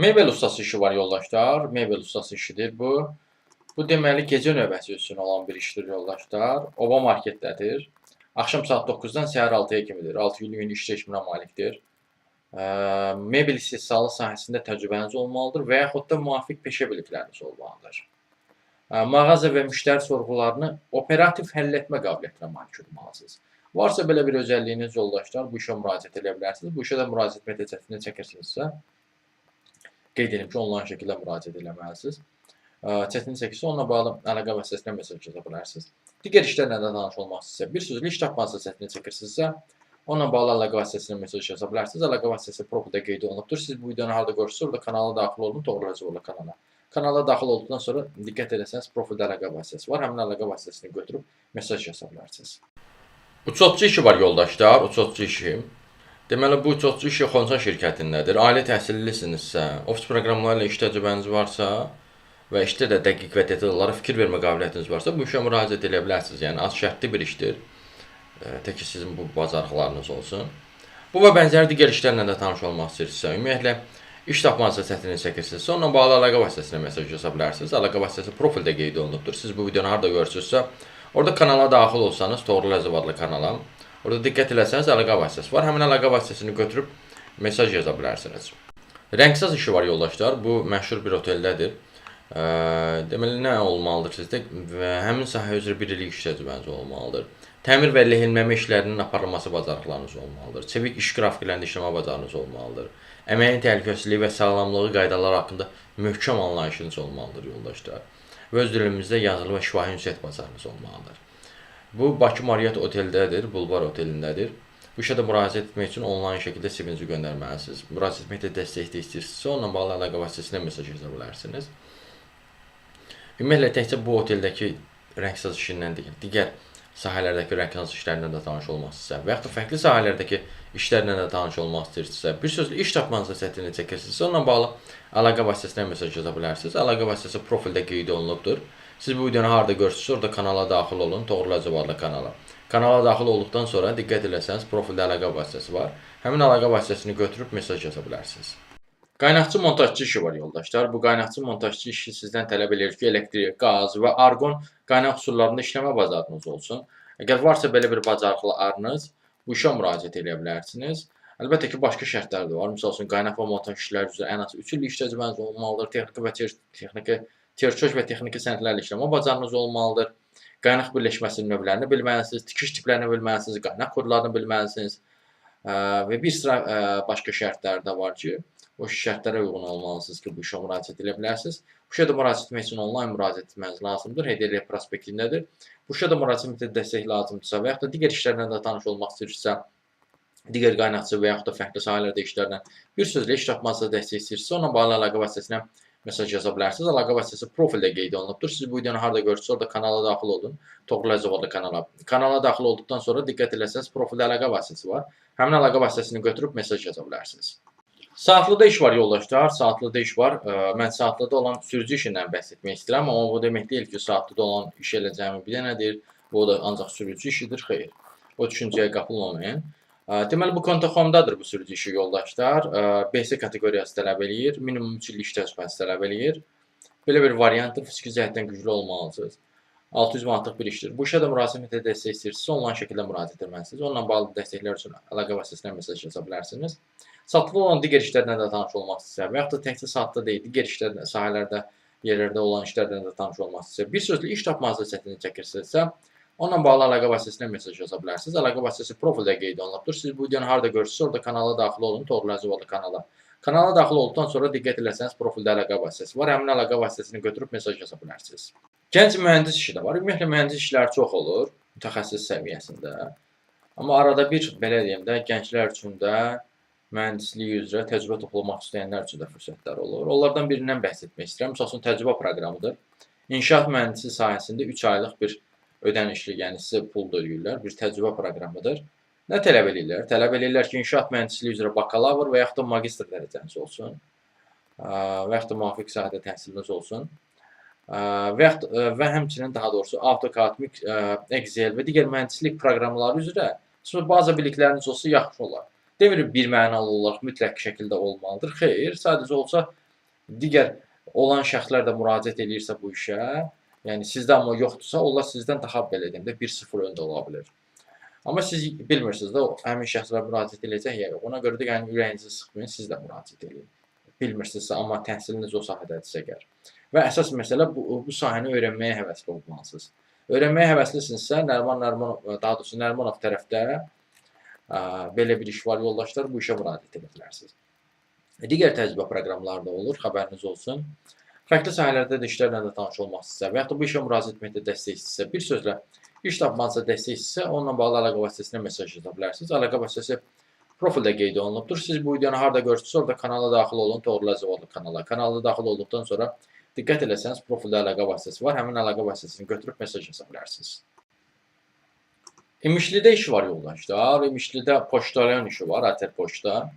Mebel ustası işi var yoldaşlar. Mebel ustası işidir bu. Bu deməli gecə növbəsi üçün olan bir işdir yoldaşlar. Oba marketdədir. Axşam saat 9-dan səhər 6-ya kimidir. 6 günlük iş seçiminə malikdir. Mebel istehsalı sahəsində təcrübəniz olmalıdır və yaxud da müvafiq peşə bilikləriniz olmalıdır. Mağaza və müştəri sorğularını operativ həll etmə qabiliyyətinə malik olmalısınız. Varsa belə bir özəlliyiniz yoldaşlar, bu işə müraciət edə bilərsiniz. Bu işə də müraciət metodunu çəkirsinizsə, qeyd edim ki, onlayn şəkildə müraciət etməlisiniz. Çətinlik çəkirsə, onunla bağlı əlaqə vasitəsilə mesaj yaza bilərsiniz. Digər işlərlə də tanış olmaq istəyirsə, bir sözlə iş tapmanızda çətinlik çəkirsinizsə, onunla bağlı əlaqə vasitəsilə mesaj yaza bilərsiniz. Əlaqə vasitəsi profildə qeyd olunubdur. Siz bu videonu harda görürsünüz, orada kanala daxil olun, doğrulayıcı kanala. Kanala daxil olduqdan sonra diqqət edərsəniz, profildə əlaqə vasitəsi var. Həmin əlaqə vasitəsini götürüb mesaj yaza bilərsiniz. Uçotçu işi var yoldaşlar, uçotçu işi. Deməli, bu uçotçu işi Xonçan şirkətindədir. Ali təhsillisinizsə, ofis proqramları ilə iş təcrübəniz varsa və işdə də dəqiq və detallara fikir vermə qabiliyyətiniz varsa, bu işə müraciət edə bilərsiniz. Yəni, az şərtli bir işdir. Tək ki, sizin bu bacarıqlarınız olsun. Bu və bənzər digər işlərlə də tanış olmaq istəyirsinizsə, ümumiyyətlə, iş tapmanızda çətinlik çəkirsinizsə, onunla bağlı əlaqə vasitəsilə mesaj yaza bilərsiniz. Əlaqə vasitəsi profildə qeyd olunubdur. Siz bu videonu harda görürsünüzsə, orada kanala daxil olsanız, Toğrul Əzəv adlı kanala, orada diqqət eləsəniz, əlaqə vasitəsi var. Həmin əlaqə vasitəsini götürüb mesaj yaza bilərsiniz. Rəngsaz işi var yoldaşlar. Bu məşhur bir oteldədir. Deməli, nə olmalıdır sizdə? Və həmin sahə üzrə bir illik iş təcrübəniz olmalıdır. Təmir və lehilməmə işlərinin aparılması bacarıqlarınız olmalıdır. Çevik iş qrafiklərində işləmə bacarığınız olmalıdır. Əməyin təhlükəsizliyi və sağlamlığı qaydaları haqqında möhkəm anlayışınız olmalıdır yoldaşlar. Və öz dilimizdə yazılı və şifahi ünsiyyət bacarığınız olmalıdır. Bu, Bakı Marriott oteldədir, Bulvar otelindədir. Bu işə də müraciət etmək üçün onlayn şəkildə CV-nizi göndərməlisiniz. Müraciət etməkdə dəstək istəyirsinizsə, onunla bağlı əlaqə vasitəsilə mesaj yaza bilərsiniz. Ümumiyyətlə, təkcə bu oteldəki rəngsaz işindən deyil, digər sahələrdəki rəngsaz işlərlə də tanış olmaq istəyirsə və yaxud da fərqli sahələrdəki işlərlə də tanış olmaq istəyirsinizsə, bir sözlə iş tapmanızda çətinlik çəkirsinizsə, onunla bağlı əlaqə vasitəsilə mesaj yaza bilərsiniz. Əlaqə vasitəsi profildə qeyd olunubdur. Siz bu videonu harda görürsünüz, orada kanala daxil olun, Toğrul Əzəv adlı kanala. Kanala daxil olduqdan sonra diqqət eləsəniz, profildə əlaqə vasitəsi var. Həmin əlaqə vasitəsini götürüb mesaj yaza bilərsiniz. Qaynaqçı montajçı işi var yoldaşlar. Bu qaynaqçı montajçı işi sizdən tələb edir ki, elektrik, qaz və arqon qaynaq üsullarında işləmə bacarığınız olsun. Əgər varsa belə bir bacarıqlarınız, bu işə müraciət edə bilərsiniz. Əlbəttə ki, başqa şərtlər də var. Məsəl üçün, qaynaq və montaj işləri üzrə ən az 3 illik iş təcrübəniz olmalıdır. Terçöz və texniki sənədlərlə işləmə bacarığınız olmalıdır. Qaynaq birləşməsinin növlərini bilməlisiniz, tikiş tiplərini bilməlisiniz, qaynaq kodlarını bilməlisiniz. Və bir sıra başqa şərtlər də var ki, o şərtlərə uyğun olmalısınız ki, bu işə müraciət edə bilərsiniz. Bu işə də müraciət etmək üçün onlayn müraciət etməniz lazımdır. HDL prospektindədir. Bu işə də müraciət etmək dəstək lazımdırsa və yaxud da digər işlərlə də tanış olmaq istəyirsə, digər qaynaqçı və yaxud da fərqli sahələrdə işlərlə bir sözlə iş tapmanızda dəstək istəyirsə, onunla bağlı əlaqə vasitəsinə mesaj yaza bilərsiniz. Əlaqə vasitəsi profildə qeyd olunubdur. Siz bu videonu harda görürsünüz, orada kanala daxil olun. Toğrul Əzəv adlı kanala. Kanala daxil olduqdan sonra diqqət eləsəniz, profildə əlaqə vasitəsi var. Həmin əlaqə vasitəsini götürüb mesaj yaza bilərsiniz. Saatlıda iş var yoldaşlar, saatlıda iş var. Mən saatlıda olan sürücü işindən bəhs etmək istəyirəm, amma bu demək deyil ki, saatlıda olan iş eləcəyimi bir dənədir. Bu da ancaq sürücü işidir, xeyr. O düşüncəyə qapılmamayın. Deməli, bu Kontaxomdadır bu sürücü işi yoldaşlar. BS kateqoriyası tələb eləyir, minimum 3 illik iş təcrübəsi tələb eləyir. Belə bir variantdır, fiziki cəhətdən güclü olmalısınız. 600 manatlıq bir işdir. Bu işə də müraciət dəstək istəyirsinizsə, onlayn şəkildə müraciət etməlisiniz. Onunla bağlı dəstəklər üçün əlaqə vasitəsilə mesaj yaza bilərsiniz. Saatlı olan digər işlərlə də tanış olmaq istəyirsə və yaxud da təkcə saatlı deyil, digər işlər, sahələrdə, yerlərdə olan işlərlə də tanış olmaq istəyirsə, bir sözlə iş tapmanızda çətinlik çəkirsinizsə, onunla bağlı əlaqə vasitəsilə mesaj yaza bilərsiniz. Əlaqə vasitəsi profildə qeyd olunubdur. Siz bu videonu harda görürsünüz, orada kanala daxil olun, Toğrul Əzəv adlı kanala. Kanala daxil olduqdan sonra diqqət eləsəniz, profildə əlaqə vasitəsi var. Həmin əlaqə vasitəsini götürüb mesaj yaza bilərsiniz. Gənc mühəndis işi də var. Ümumiyyətlə, mühəndis işləri çox olur, mütəxəssis səviyyəsində. Amma arada bir, belə deyim də, gənclər üçün də mühəndisliyi üzrə təcrübə toplamaq istəyənlər üçün də fürsətlər olur. Onlardan birindən bəhs etmək istəyirəm. Məsəl üçün, təcrübə proqramıdır. İnşaat mühəndisi sahəsində 3 aylıq bir ödənişli, yəni sizə pul da ödəyirlər, bir təcrübə proqramıdır. Nə tələb edirlər? Tələb edirlər ki, inşaat mühəndisliyi üzrə bakalavr və yaxud da magistr dərəcəniz olsun. Və yaxud da müvafiq sahədə təhsiliniz olsun. Və həmçinin daha doğrusu AutoCAD, Excel və digər mühəndislik proqramları üzrə baza bilikləriniz olsa yaxşı olar. Demirik bir mənalı olaraq mütləq şəkildə olmalıdır. Xeyr, sadəcə olsa Digər olan şəxslər də müraciət edirsə bu işə, yəni sizdə amma yoxdursa, onlar sizdən daha belə deyim də 1-0 öndə ola bilər. Amma siz bilmirsiniz də həmin şəxslər müraciət edəcək ya yox. Ona görə də yəni ürəyinizi sıxmayın, siz də müraciət edin. Bilmirsinizsə, amma təhsiliniz o sahədədirsə əgər. Və əsas məsələ bu sahəni öyrənməyə həvəsli olmalısınız. Öyrənməyə həvəslisinizsə, daha doğrusu Nərimanov tərəfdə belə bir iş var yoldaşlar, bu işə müraciət edə bilərsiniz. Digər təcrübə proqramları da olur, xəbəriniz olsun. Fərqli sahələrdə də işlərlə də tanış olmaq istəyirsə və yaxud da bu işə müraciət etməkdə dəstək istəyirsə, bir sözlə iş tapmanızda dəstək istəyirsə, onunla bağlı əlaqə vasitəsinə mesaj yaza bilərsiniz. Əlaqə vasitəsi profildə qeyd olunubdur. Siz bu videonu harda görürsünüz, orada kanala daxil olun, Toğrul Əzəv adlı kanala. Kanala daxil olduqdan sonra diqqət eləsəniz, profildə əlaqə vasitəsi var. Həmin əlaqə vasitəsini götürüb mesaj yaza bilərsiniz. İmişlidə iş var yoldaşlar. İmişlidə poçtalyon işi var, Atər Poçta.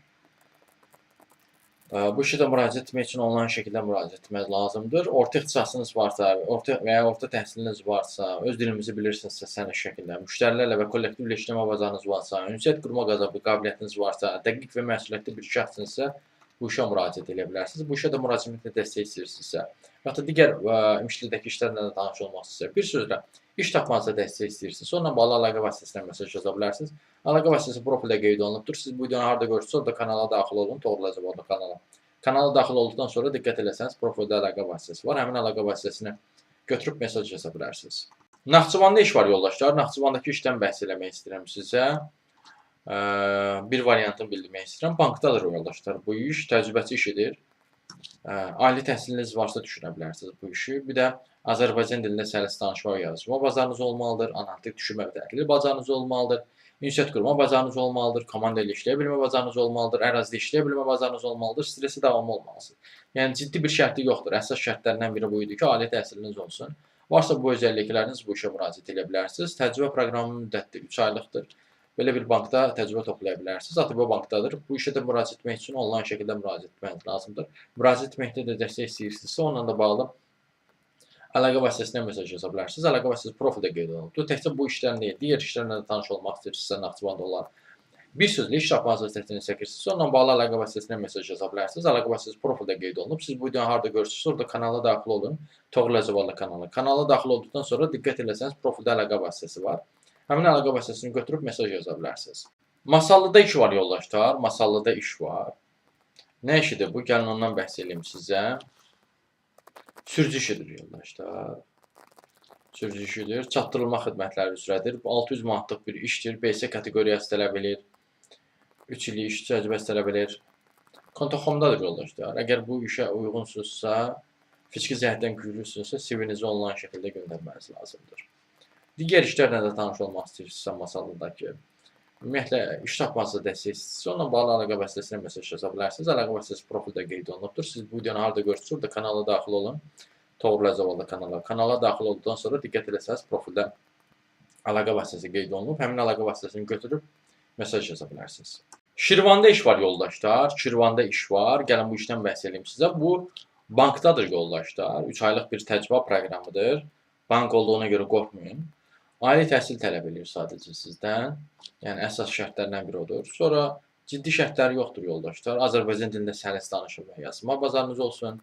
Bu işə də müraciət etmək üçün onlayn şəkildə müraciət etmək lazımdır. Orta ixtisasınız varsa, orta təhsiliniz varsa, öz dilimizi bilirsinizsə sənəd şəkildə, müştərilərlə və kollektivlə işləmə bacarığınız varsa, ünsiyyət qurma qabiliyyətiniz varsa, dəqiq və məsuliyyətli bir şəxsinizsə, bu işə müraciət edə bilərsiniz. Bu işə də müraciət etməkdə dəstək istəyirsinizsə, və ya digər imişlidəki işlərlə də tanış olmaq istəyirsinizsə, bir sözlə iş tapmanızda dəstək istəyirsinizsə, onunla bağlı əlaqə vasitəsinə mesaj yaza bilərsiniz. Əlaqə vasitəsi profildə qeyd olunubdur. Siz bu videonu harda görürsünüz, orada kanala daxil olun, Toğrul Əzəv adlı kanala. Kanala daxil olduqdan sonra diqqət eləsəniz, profildə əlaqə vasitəsi var. Həmin əlaqə vasitəsini götürüb mesaj yaza bilərsiniz. Naxçıvanda iş var yoldaşlar. Naxçıvandakı işdən bəhs eləmək istəyirəm sizə. Bir variantını bildirmək istəyirəm. Bankdadır yoldaşlar. Bu iş təcrübəçi işidir. Ali təhsiliniz varsa düşünə bilərsiniz bu işi. Bir də Azərbaycan dilində səlis danışma və yazma bacarığınız olmalıdır. Analitik düşünmə və təhlil bacarığınız olmalıdır. Ünsiyyət qurma bacarığınız olmalıdır. Komanda ilə işləyə bilmə bacarığınız olmalıdır. Ərazidə işləyə bilmə bacarığınız olmalıdır. Stresi davamlı olmalısınız. Yəni ciddi bir şərti yoxdur. Əsas şərtlərindən biri bu idi ki, ali təhsiliniz olsun. Varsa bu özəllikləriniz bu işə müraciət edə bilərsiniz. Təcrübə proqramının müddəti 3 aylıqdır. Belə bir bankda təcrübə toplaya bilərsiniz. ATB bankdadır. Bu işə də müraciət etmək üçün onlayn şəkildə müraciət etməniz lazımdır. Müraciət etməkdə də dəstək istəyirsinizsə, onunla da bağlı əlaqə vasitəsinə mesaj yaza bilərsiniz. Əlaqə vasitəsi profildə qeyd olunubdur. Təkcə bu işlərlə deyil, digər işlərlə də tanış olmaq istəyirsinizsə, Naxçıvanda olar. Bir sözlə iş tapmanızda çətinlik çəkirsinizsə, onunla bağlı əlaqə vasitəsinə mesaj yaza bilərsiniz. Əlaqə vasitəsi profildə qeyd olunub. Siz bu videonu harda görürsünüz, orada kanala daxil olun. Toğrul Əzəv adlı kanala. Kanala daxil olduqdan sonra diqqət eləsəniz, profildə əlaqə vasitəsi var. Həmin əlaqə vasitəsini götürüb mesaj yaza bilərsiniz. Masallıda iş var yoldaşlar. Masallıda iş var. Nə işidir bu? Gəlin ondan bəhs edeyim sizə. Sürücü işidir yoldaşlar. Sürücü işidir. Çatdırılma xidmətləri üzrədir. 600 manatlıq bir işdir. BS kateqoriyası tələb edir. 3 illik iş təcrübəsi tələb edir. Kontaxomdadır yoldaşlar. Əgər bu işə uyğunsunuzsa, fiziki cəhətdən güclüsünüzsə, CV-nizi onlayn şəkildə göndərməniz lazımdır. Digər işlərlə də tanış olmaq istəyirsinizsə, masallıdakı, ümumiyyətlə, iş tapmanızda dəstək istəyirsinizsə, onunla bağlı əlaqə vasitəsinə mesaj yaza bilərsiniz. Əlaqə vasitəsi profildə qeyd olunubdur. Siz bu videonu harda görürsünüz, orada kanala daxil olun. Toğrul Əzəv adlı kanala. Kanala daxil olduqdan sonra diqqət eləsəniz, profildə əlaqə vasitəsi qeyd olunub. Həmin əlaqə vasitəsini götürüb mesaj yaza bilərsiniz. Şirvanda iş var yoldaşlar. Şirvanda iş var. Gəlin bu işdən bəhs edeyim sizə. Bu bankdadır yoldaşlar. 3 aylıq bir təcrübə proqramıdır. Bank olduğuna görə qorxmayın. Ali təhsil tələb edir sadəcə sizdən. Yəni əsas şərtlərdən biri odur. Sonra ciddi şərtləri yoxdur yoldaşlar. Azərbaycan dilində səlis danışma və yazma bacarığınız olsun.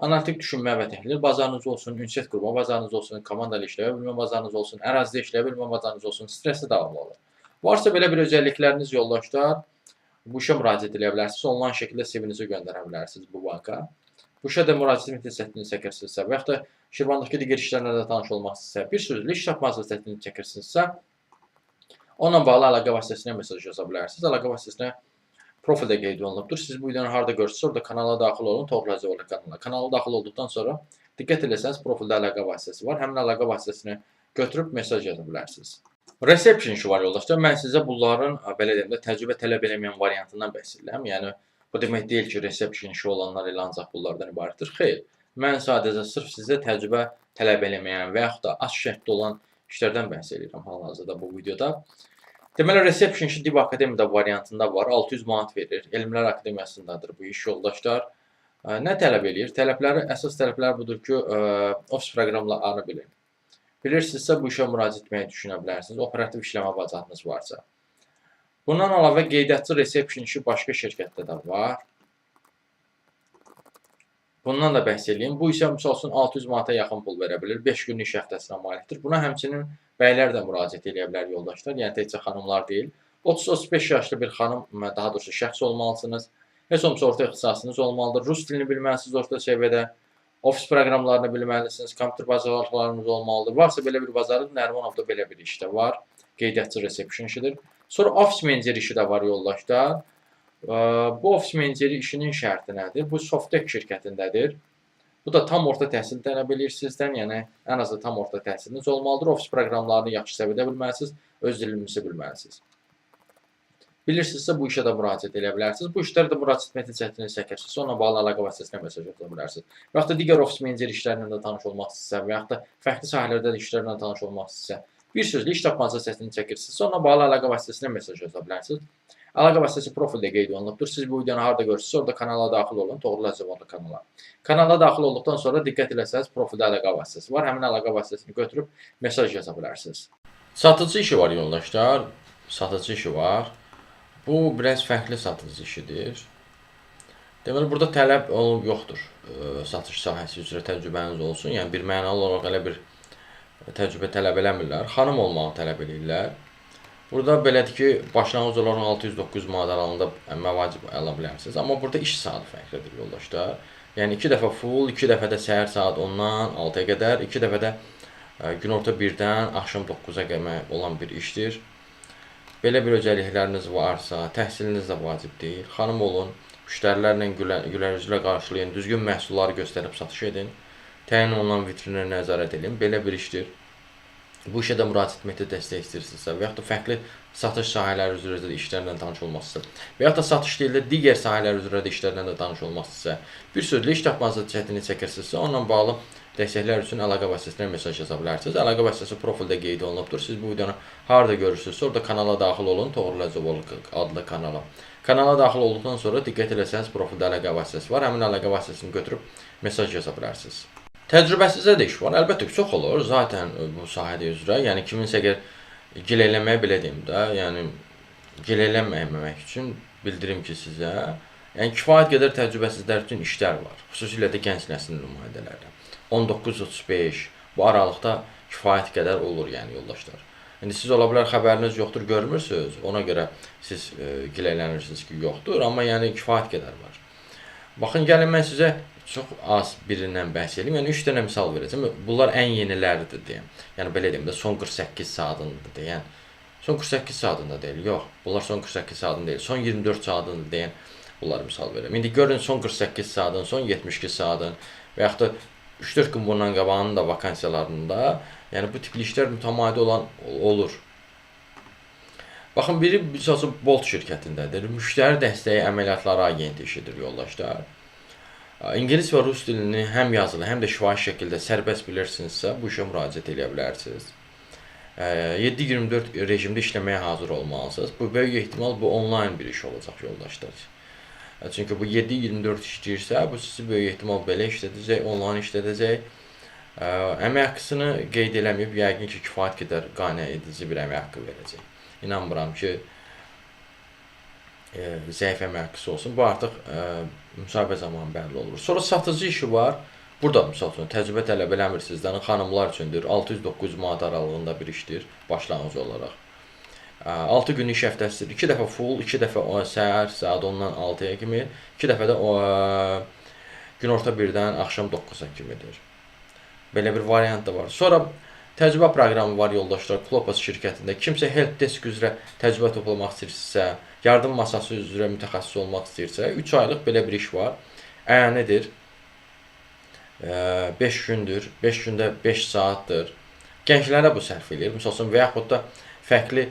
Analitik düşünmə və təhlil bacarığınız olsun. Ünsiyyət qurma bacarığınız olsun. Komanda ilə işləyə bilmə bacarığınız olsun. Ərazidə işləyə bilmə bacarığınız olsun. Stresli davamlı olur. Varsa belə bir özəllikləriniz yoldaşlar, bu işə müraciət edə bilərsiniz. Onlayn şəkildə CV-nizi göndərə bilərsiniz bu banka. Bu işə də müraciət etməkdə çətinlik çəkirsinizsə və yaxud da Şirvandakı digər işlərlə də tanış olmaq istəyirsinizsə, bir sözlə iş tapmanızda çətinlik çəkirsinizsə, onunla bağlı əlaqə vasitəsinə mesaj yaza bilərsiniz. Əlaqə vasitəsinə profildə qeyd olunubdur. Siz bu videonu harda görürsünüz, orada kanala daxil olun, Toğrul Əzəv adlı kanala. Kanala daxil olduqdan sonra diqqət eləsəniz, profildə əlaqə vasitəsi var. Həmin əlaqə vasitəsini götürüb mesaj yaza bilərsiniz. Reception işi var yoldaşlar. Mən sizə bunların, belə deyim də, təcrübə tələb eləməyən variantından bəhs edirəm. Yəni, bu demək deyil ki, reception işi olanlar elə ancaq bunlardan ibarətdir. Xeyr. Mən sadəcə sırf sizə təcrübə tələb eləməyən və yaxud da az şərtli olan işlərdən bəhs edirəm hal-hazırda bu videoda. Deməli, reception işi Div Akademiyada variantında var. 600 manat verir. Elmlər Akademiyasındadır bu iş yoldaşlar. Nə tələb eləyir? Əsas tələbləri budur ki, ofis proqramlarını bilin. Bilirsinizsə, bu işə müraciət etməyi düşünə bilərsiniz. Operativ işləmə bacarığınız varsa. Bundan əlavə qeydiyyatçı reception işi başqa şirkətdə də var. Bundan da bəhs eləyim. Bu isə misal üçün 600 manata yaxın pul verə bilir. 5 günlük iş həftəsinə malikdir. Buna həmçinin bəylər də müraciət edə bilər yoldaşlar. Yəni təkcə xanımlar deyil. 30-35 yaşlı bir xanım, daha doğrusu şəxs olmalısınız. Heç olmasa orta ixtisasınız olmalıdır. Rus dilini bilməlisiniz orta səviyyədə. Ofis proqramlarını bilməlisiniz. Kompüter bacarıqlarınız olmalıdır. Varsa belə bir bacarıq, Nərimanovda belə bir iş də var. Qeydiyyatçı resepsiyon işidir. Sonra ofis meneceri işi də var yoldaşlar. Bu ofis meneceri işinin şərti nədir? Bu Softeq şirkətindədir. Bu da tam orta təhsil tələb edir sizdən, yəni ən azı tam orta təhsiliniz olmalıdır. Ofis proqramlarını yaxşı səviyyədə bilməlisiniz, öz dilinizi bilməlisiniz. Bilirsinizsə bu işə də müraciət edə bilərsiniz. Bu işlərdə müraciət nəticəsini çəkirsiniz, onunla bağlı əlaqə vasitəsilə mesaj yolla bilərsiniz. Və yaxud da digər ofis meneceri işlərlə də tanış olmaq istəyirsə və yaxud da fərqli sahələrdə də işlərlə tanış olmaq istəyirsə, bir sözlə iş tapmanızı səsini çəkirsiniz, onunla bağlı əlaqə vasitəsilə mesaj yolla bilərsiniz. Əlaqə vasitəsi profildə qeyd olunubdur. Siz bu videonu harda görürsünüz, orada kanala daxil olun, Toğrul Əcəboğlu kanala. Kanala daxil olduqdan sonra diqqət eləsəniz, profildə əlaqə vasitəsi var. Həmin əlaqə vasitəsini götürüb mesaj yaza bilərsiniz. Satıcı işi var yoldaşlar. Satıcı işi var. Bu biraz fərqli satıcı işidir. Deməli, burada tələb yoxdur. Satış sahəsi üzrə təcrübəniz olsun. Yəni, bir mənalı olaraq elə bir təcrübə tələb eləmirlər. Xanım olmağı tələb edirlər. Burada belədir ki, başlanğıc olaraq 600-900 manat aralığında məvacib ala bilərsiniz. Amma burada iş saatı fərqlidir yoldaşlar. Yəni, 2 dəfə full, 2 dəfə də səhər saat 10-dan 6-ya qədər, 2 dəfə də günorta 1-dən axşam 9-a qədər olan bir işdir. Belə bir özellikləriniz varsa, təhsiliniz də vacib deyil. Xanım olun, müştərilərlə gülər üzlə qarşılayın, düzgün məhsulları göstərib satış edin, təyin olunan vitrinə nəzarət edin. Belə bir işdir. Bu işə də müraciət metod dəstək istəyirsinizsə və yaxud da fərqli satış sahələri üzrə də işlərlə tanış olmaq istəyirsinizsə və yaxud da satış deyil də digər sahələr üzrə də işlərlə də tanış olmaq istəyirsinizsə, bir sözlə iş tapmanızı çətinlik çəkirsinizsə, onunla bağlı dəstəklər üçün əlaqə vasitəsilə mesaj yaza bilərsiniz. Əlaqə vasitəsi profildə qeyd olunubdur. Siz bu videonu harda görürsünüzsə, orada kanala daxil olun, Toğrul Əcəboğlu adlı kanala. Kanala daxil olduqdan sonra diqqət eləsəniz, profildə əlaqə vasitəsi var. Həmin əlaqə vasitəsini götürüb mesaj yaza bilərsiniz. Təcrübəsizə də iş var. Əlbəttə ki, çox olur. Zaten bu sahədə üzrə, yəni kiminsə əgər gil eləməyə belə deyim də, yəni gil eləməmək üçün bildirim ki sizə, yəni kifayət qədər təcrübəsizlər üçün işlər var. Xüsusilə də gənc nəslin nümayəndələrdə. 19-35 bu aralıqda kifayət qədər olur yəni yoldaşlar. İndi siz ola bilər xəbəriniz yoxdur, görmürsünüz. Ona görə siz gil elənirsiniz ki, yoxdur, amma yəni kifayət qədər var. Baxın, gəlin mən sizə çox az birindən bəhs edeyim. Yəni 3 dənə misal verəcəm. Bunlar ən yeniləridir deyəm. Yəni belə deyim də son 48 saatındır deyən. Son 48 saatında deyil. Yox, bunlar son 48 saatında deyil. Son 24 saatında deyən bunlar misal verirəm. İndi görün son 48 saatın, son 72 saatın və yaxud da 3-4 gün bundan qabağının da vakansiyalarında, yəni bu tipli işlər mütəmadi olan olur. Baxın, biri misal Bolt şirkətindədir. Müştəri dəstəyi əməliyyatları agenti işidir yoldaşlar. İngilis və rus dilini həm yazılı, həm də şifahi şəkildə sərbəst bilirsinizsə, bu işə müraciət edə bilərsiniz. 7/24 rejimdə işləməyə hazır olmalısınız. Bu böyük ehtimal bu onlayn bir iş olacaq yoldaşlar. Çünki bu 7/24 işləyirsə, bu sizi böyük ehtimal belə işlədəcək, onlayn işlədəcək. Əmək haqqısını qeyd eləməyib, yəqin ki, kifayət qədər qane edici bir əmək haqqı verəcək. İnanmıram ki, zəif əmək haqqısı olsun. Bu artıq müsahibə zamanı bəlli olur. Sonra satıcı işi var. Burada misal üçün təcrübə tələb eləmirsizdən xanımlar üçündür. 600-900 manat aralığında bir işdir başlanğıc olaraq. 6 günlük iş həftəsidir. 2 dəfə full, 2 dəfə səhər saat 10-dan 6-ya kimi, 2 dəfə də günorta 1-dən axşam 9-a kimidir. Belə bir variant da var. Sonra təcrübə proqramı var yoldaşlar. Klopas şirkətində kimsə helpdesk üzrə təcrübə toplamaq istəyirsə, yardım masası üzrə mütəxəssis olmaq istəyirsə, 3 aylıq belə bir iş var. Əyanidir. 5 gündür, 5 gündə 5 saatdır. Gənclərə bu sərf edir. Məsələn, və yaxud da fərqli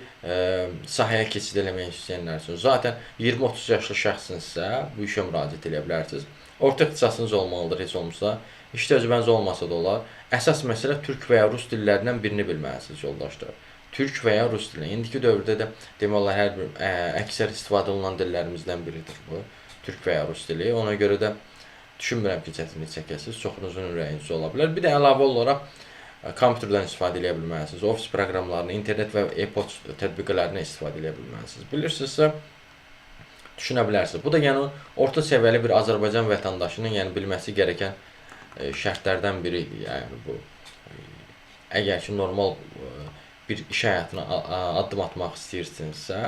sahəyə keçid eləmək istəyənlər üçün. Zaten 20-30 yaşlı şəxsinizsə, bu işə müraciət edə bilərsiniz. Orta ixtisasınız olmalıdır, heç olmasa. İş təcrübəniz olmasa da olar. Əsas məsələ türk və ya rus dillərindən birini bilməlisiniz yoldaşlar. Türk və ya rus dili. İndiki dövrdə də demək olar hər bir əksər istifadə olunan dillərimizdən biridir bu. Türk və ya rus dili. Ona görə də düşünmürəm ki, çətinlik çəkəsiniz. Çoxunuzun ürəyiniz ola bilər. Bir də əlavə olaraq kompüterdən istifadə edə bilməlisiniz. Ofis proqramlarını, internet və e-poçt tətbiqlərindən istifadə edə bilməlisiniz. Bilirsinizsə, düşünə bilərsiniz. Bu da yəni orta səviyyəli bir Azərbaycan vətəndaşının yəni bilməsi gərəkən şərtlərdən biridir. Yəni bu əgər ki normal bir iş həyatına addım atmaq istəyirsinizsə,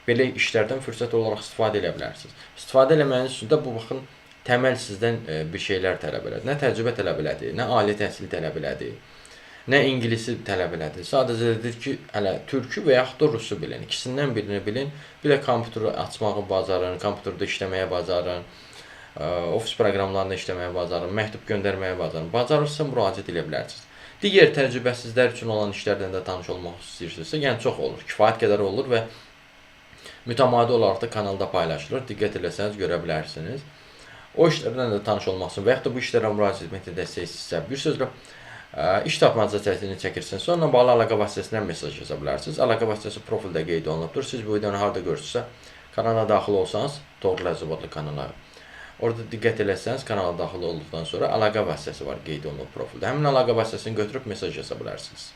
belə işlərdən fürsət olaraq istifadə edə bilərsiniz. İstifadə eləməyin üstündə bu baxın təməl sizdən bir şeylər tələb elədir. Nə təcrübə tələb elədir, nə ali təhsil tələb elədir, nə ingiliscə tələb elədir. Sadəcə dedir ki, hələ türkü və yaxud da rusu bilin. İkisindən birini bilin. Bir də kompüteri açmağı bacarın, kompüterdə işləməyə bacarın, ofis proqramlarında işləməyə bacarın, məktub göndərməyə bacarın. Bacarırsa müraciət edə bilərsiniz. Digər təcrübəsizlər üçün olan işlərdən də tanış olmaq istəyirsinizsə, yəni çox olur, kifayət qədər olur və mütəmadi olaraq da kanalda paylaşılır. Diqqət eləsəniz görə bilərsiniz. O işlərdən də tanış olmaq üçün və yaxud da bu işlərə müraciət etməkdə dəstəksizsə, bir sözlə iş tapmaca çətinliyi çəkirsiniz. Onunla bağlı əlaqə vasitəsindən mesaj yaza bilərsiniz. Əlaqə vasitəsi profildə qeyd olunubdur. Siz bu videonu harda görürsünüzsə, kanala daxil olsanız, Toğrul Əzəb adlı kanala. Orada diqqət eləsəniz, kanala daxil olduqdan sonra əlaqə vasitəsi var, qeyd olunub profildə. Həmin əlaqə vasitəsini götürüb mesaj yaza bilərsiniz.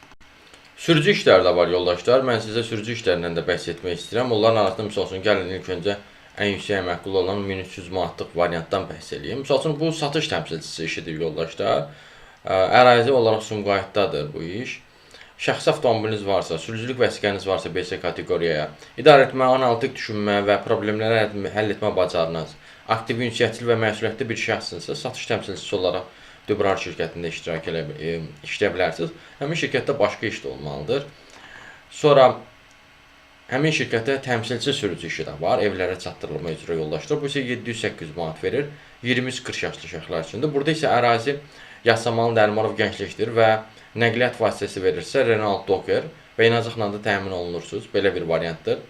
Sürücü işləri də var yoldaşlar. Mən sizə sürücü işlərindən də bəhs etmək istəyirəm. Onların arasında misal üçün gəlin ilk öncə ən yüksək əmək olan 1300 manatlıq variantdan bəhs edeyim. Misal üçün bu satış təmsilçisi işidir yoldaşlar. Ərazi olaraq Sumqayıtdadır bu iş. Şəxsi avtomobiliniz varsa, sürücülük vəsiqəniz varsa BC kateqoriyaya, idarə etmə, analitik düşünmə və problemləri həll etmə bacarınız, aktiv ünsiyyətçil və məsuliyyətli bir şəxsinizsə, satış təmsilçisi olaraq Dübrar şirkətində işləyə bilərsiniz. Həmin şirkətdə başqa iş də olmalıdır. Sonra həmin şirkətdə təmsilçi sürücü işi də var, evlərə çatdırılma üzrə yoldaşlar. Bu isə 700-800 manat verir, 20-40 yaşlı şəxslər üçündür. Burada isə ərazi Yasamalı Dərmarov gəncləşdirir və nəqliyyat vasitəsi verirsə Renault Docker və inacıqla da təmin olunursunuz. Belə bir variantdır.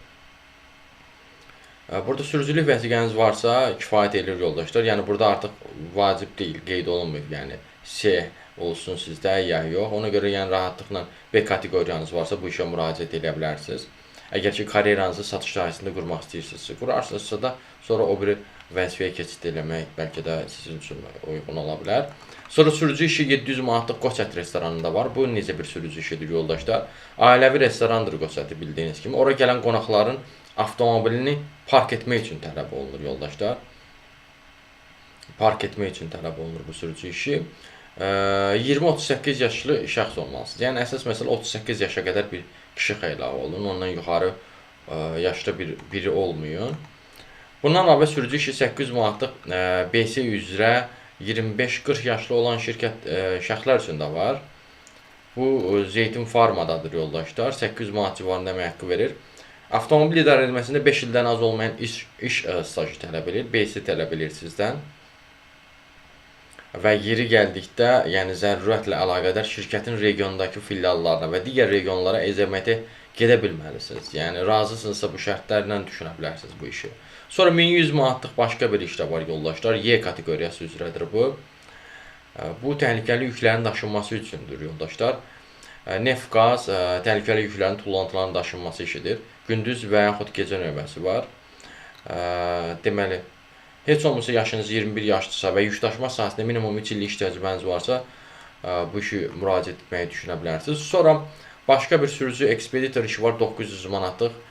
Burada sürücülük vəsiqəniz varsa kifayət edir yoldaşlar. Yəni burada artıq vacib deyil, qeyd olunmuyor. Yəni C olsun sizdə ya yox. Ona görə yəni rahatlıqla B kateqoriyanız varsa bu işə müraciət edə bilərsiniz. Əgər ki karyeranızı satış sahəsində qurmaq istəyirsinizsə, qurarsınızsa da sonra o biri vəzifəyə keçid eləmək bəlkə də sizin üçün uyğun ola bilər. Sonra sürücü işi 700 manatlıq Qoçət restoranında var. Bu necə bir sürücü işidir yoldaşlar? Ailəvi restorandır Qoçəti bildiyiniz kimi. Ora gələn qonaqların avtomobilini park etmək üçün tələb olunur yoldaşlar. Park etmək üçün tələb olunur bu sürücü işi. 20-38 yaşlı şəxs olmalısınız. Yəni əsas məsələ 38 yaşa qədər bir kişi xeylağı olun. Ondan yuxarı yaşda biri olmayın. Bundan əlavə sürücü işi 800 manatlıq BC üzrə 25-40 yaşlı olan şəxslər üçün də var. Bu Zeytin Farmadadır yoldaşlar. 800 manat civarında əmək haqqı verir. Avtomobil idarə edilməsində 5 ildən az olmayan iş stajı tələb edir. BC tələb edir sizdən. Və yeri gəldikdə, yəni zərurətlə əlaqədar şirkətin regionundakı filiallarına və digər regionlara əzəmətə gedə bilməlisiniz. Yəni razısınızsa bu şərtlərlə düşünə bilərsiniz bu işi. Sonra 1100 manatlıq başqa bir iş də var yoldaşlar. Y kateqoriyası üzrədir bu. Bu təhlükəli yüklərin daşınması üçündür yoldaşlar. Neft, qaz, təhlükəli yüklərin tullantıların daşınması işidir. Gündüz və yaxud gecə növbəsi var. Deməli, heç olmasa yaşınız 21 yaşdırsa və yükdaşıma sahəsində minimum 3 illik iş təcrübəniz varsa, bu işi müraciət etməyi düşünə bilərsiniz. Sonra başqa bir sürücü ekspeditor işi var, 900 manatlıq.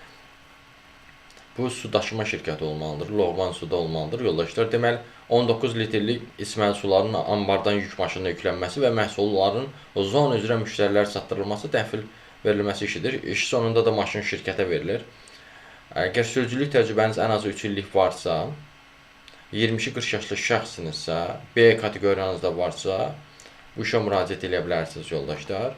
Bu su daşıma şirkəti olmalıdır, Loğman suda olmalıdır yoldaşlar. Deməli, 19 litrlik içməli suların ambardan yük maşınına yüklənməsi və məhsulların zon üzrə müştərilərə çatdırılması, təhvil verilməsi işidir. İş sonunda da maşın şirkətə verilir. Əgər sürücülük təcrübəniz ən azı 3 illik varsa, 22-40 yaşlı şəxsinizsə, B kateqoriyanızda varsa, bu işə müraciət edə bilərsiniz yoldaşlar.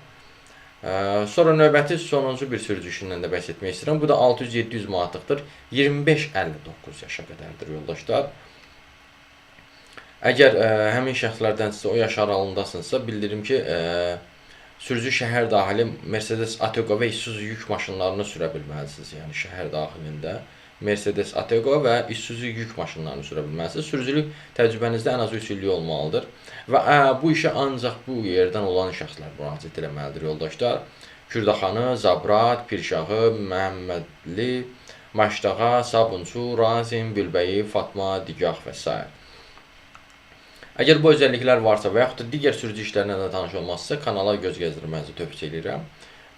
Sonra növbəti sonuncu bir sürücü işindən də bəhs etmək istəyirəm. Bu da 600-700 manatlıqdır. 25-59 yaşa qədərdir yoldaşlar. Əgər həmin şəxslərdənsə o yaş aralığındasınızsa, bildirim ki, sürücü şəhər daxili Mercedes Atego və Isuzu yük maşınlarını sürə bilməlisiniz. Yəni şəhər daxilində Mercedes Atego və Isuzu yük maşınlarını sürə bilməlisiniz. Sürücülük təcrübənizdə ən az 3 illik olmalıdır. Və bu işə ancaq bu yerdən olan şəxslər müraciət etməlidir yoldaşlar. Kürdaxanı, Zabrat, Pirşağı, Məhəmmədli, Maşdağa, Sabunçu, Razim, Bülbəyi, Fatma, Digah və s. Əgər bu özəlliklər varsa və yaxud da digər sürücü işlərinə də tanış olmazsa, kanala göz gəzdirmənizi tövsiyə edirəm.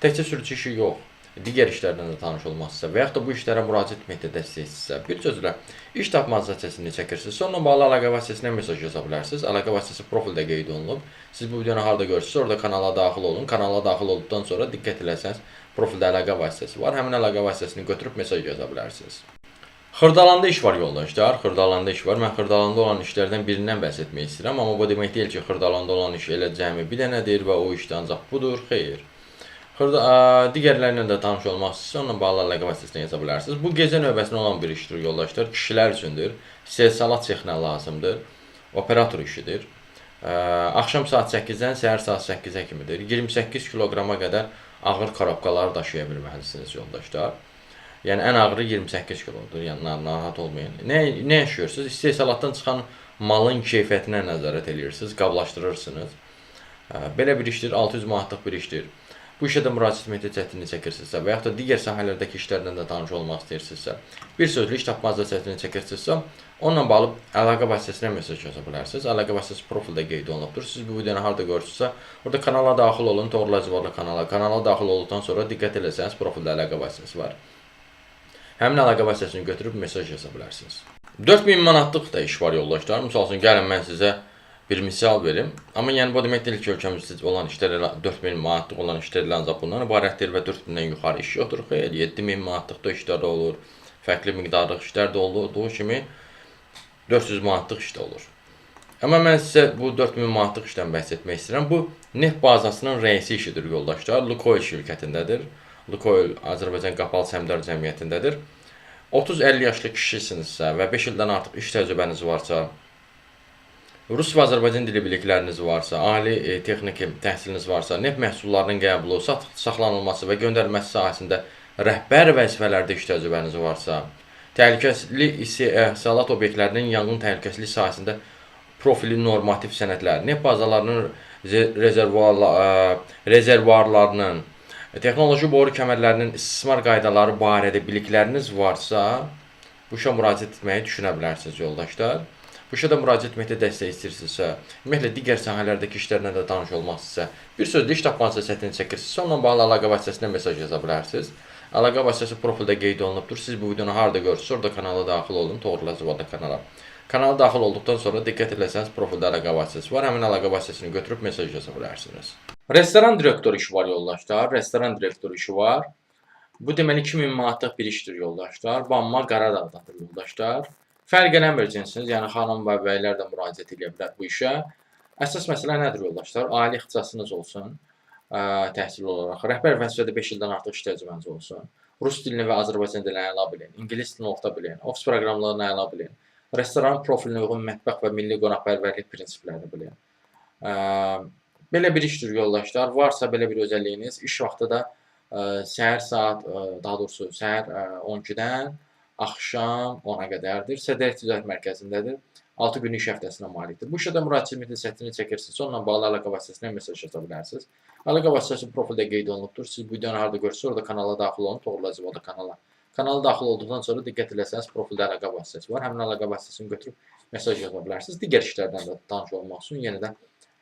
Təkcə sürücü işi yox, digər işlərlə də tanış olmaqsınızsa və yaxud da bu işlərə müraciət etməkdə dəstəkçisinizsə, bir sözlə iş tapma səsini çəkirsiniz. Onunla bağlı əlaqə vasitəsinə mesaj yaza bilərsiniz. Əlaqə vasitəsi profildə qeyd olunub. Siz bu videonu harda görürsünüz, orada kanala daxil olun. Kanala daxil olduqdan sonra diqqət eləsəniz, profildə əlaqə vasitəsi var. Həmin əlaqə vasitəsini götürüb mesaj yaza bilərsiniz. Xırdalanda iş var yoldaşlar, xırdalanda iş var. Mən xırdalanda olan işlərdən birindən bəhs etmək istəyirəm, amma bu demək deyil ki, xırdalanda olan iş elə cəmi bir dənədir və o işdə ancaq budur. Xeyr. Digərlərlə də tanış olmaq istəyirsə, onunla bağlı əlaqə vasitəsini yaza bilərsiniz. Bu gecə növbəsində olan bir işdir yoldaşlar. Kişilər üçündür. İstehsalat sexinə lazımdır. Operator işidir. Axşam saat 8-dən səhər saat 8-ə kimidir. 28 kiloqrama qədər ağır korobkaları daşıya bilməlisiniz yoldaşlar. Yəni ən ağırı 28 kilodur. Yəni narahat olmayın. Nə yaşayırsınız? İstehsalatdan çıxan malın keyfiyyətinə nəzarət edirsiniz, qablaşdırırsınız. Belə bir işdir, 600 manatlıq bir işdir. Bu işə də müraciət etməkdə çətinlik çəkirsinizsə və yaxud da digər sahələrdəki işlərlə də tanış olmaq istəyirsinizsə, bir sözlü iş tapmazda çətinlik çəkirsinizsə, onunla bağlı əlaqə vasitəsinə mesaj yaza bilərsiniz. Əlaqə vasitəsi profildə qeyd olunubdur. Siz bu videonu harda görürsünüzsə, orada kanala daxil olun, Toğrul Əcəboğlu kanala. Kanala daxil olduqdan sonra diqqət eləsəniz, profildə əlaqə vasitəsi var. Həmin əlaqə vasitəsini götürüb mesaj yaza bilərsiniz. 4000 manatlıq da iş var yoldaşlar. Məsəl üçün, gəlin mən sizə bir misal verim. Amma yəni bu demək deyil ki, ölkəmizdə olan işlər 4000 manatlıq olan işlər ancaq bundan ibarətdir və 4000-dən yuxarı iş yoxdur. Xeyr, 7000 manatlıq da işlər də olur. Fərqli miqdarlıq işlər də olduğu kimi 400 manatlıq iş də olur. Amma mən sizə bu 4000 manatlıq işdən bəhs etmək istəyirəm. Bu neft bazasının rəisi işidir yoldaşlar. Lukoil şirkətindədir. Lukoil Azərbaycan Qapalı Səhmdar Cəmiyyətindədir. 30-50 yaşlı kişisinizsə və 5 ildən artıq iş təcrübəniz varsa, Rus və Azərbaycan dili bilikləriniz varsa, ali texniki təhsiliniz varsa, neft məhsullarının qəbulu, saxlanılması və göndərilməsi sahəsində rəhbər vəzifələrdə iş təcrübəniz varsa, təhlükəsizlik istehsalat obyektlərinin yanğın təhlükəsizlik sahəsində profili normativ sənədlər, neft bazalarının rezervuarlarının, texnoloji boru kəmərlərinin istismar qaydaları barədə bilikləriniz varsa, bu işə müraciət etməyi düşünə bilərsiniz yoldaşlar. Bu işə də müraciət etməkdə dəstək istəyirsinizsə, ümumiyyətlə digər sahələrdəki işlərlə də tanış olmaq istəyirsə, bir sözlə iş tapmanızda çətinlik çəkirsinizsə, onunla bağlı əlaqə vasitəsinə mesaj yaza bilərsiniz. Əlaqə vasitəsi profildə qeyd olunubdur. Siz bu videonu harda görürsünüz, orada kanala daxil olun, Toğrul Əcəboğlu kanala. Kanala daxil olduqdan sonra diqqət eləsəniz, profildə əlaqə vasitəsi var. Həmin əlaqə vasitəsini götürüb mesaj yaza bilərsiniz. Restoran direktoru işi var yoldaşlar. Restoran direktoru işi var. Bu deməli 2000 manatlıq bir işdir yoldaşlar. Banma Qaradağdadır yoldaşlar. Fərq eləməyəcəksiniz, yəni xanım və bəylər də müraciət edə bilər bu işə. Əsas məsələ nədir yoldaşlar? Ali ixtisasınız olsun, təhsil olaraq. Rəhbər vəzifədə 5 ildən artıq iş təcrübəniz olsun. Rus dilini və Azərbaycan dilini əla bilin. İngilis dilini oxuta bilin. Ofis proqramlarını əla bilin. Restoran profilinə uyğun mətbəx və milli qonaqpərvərlik prinsiplərini bilin. Belə bir işdir yoldaşlar. Varsa belə bir özəlliyiniz, iş vaxtı da səhər saat, daha doğrusu səhər 12-dən axşam 10-a qədərdir. Sədər Ticarət Mərkəzindədir. 6 günlük iş həftəsinə malikdir. Bu işə də müraciət etməkdə çətinlik çəkirsiniz. Onunla bağlı əlaqə vasitəsinə mesaj yaza bilərsiniz. Əlaqə vasitəsi profildə qeyd olunubdur. Siz bu videonu harda görürsünüz, orada kanala daxil olun, Toğrul Əcəboğlu kanala. Kanala daxil olduqdan sonra diqqət eləsəniz, profildə əlaqə vasitəsi var. Həmin əlaqə vasitəsini götürüb mesaj yaza bilərsiniz. Digər işlərdən də tanış olmaq üçün yenə də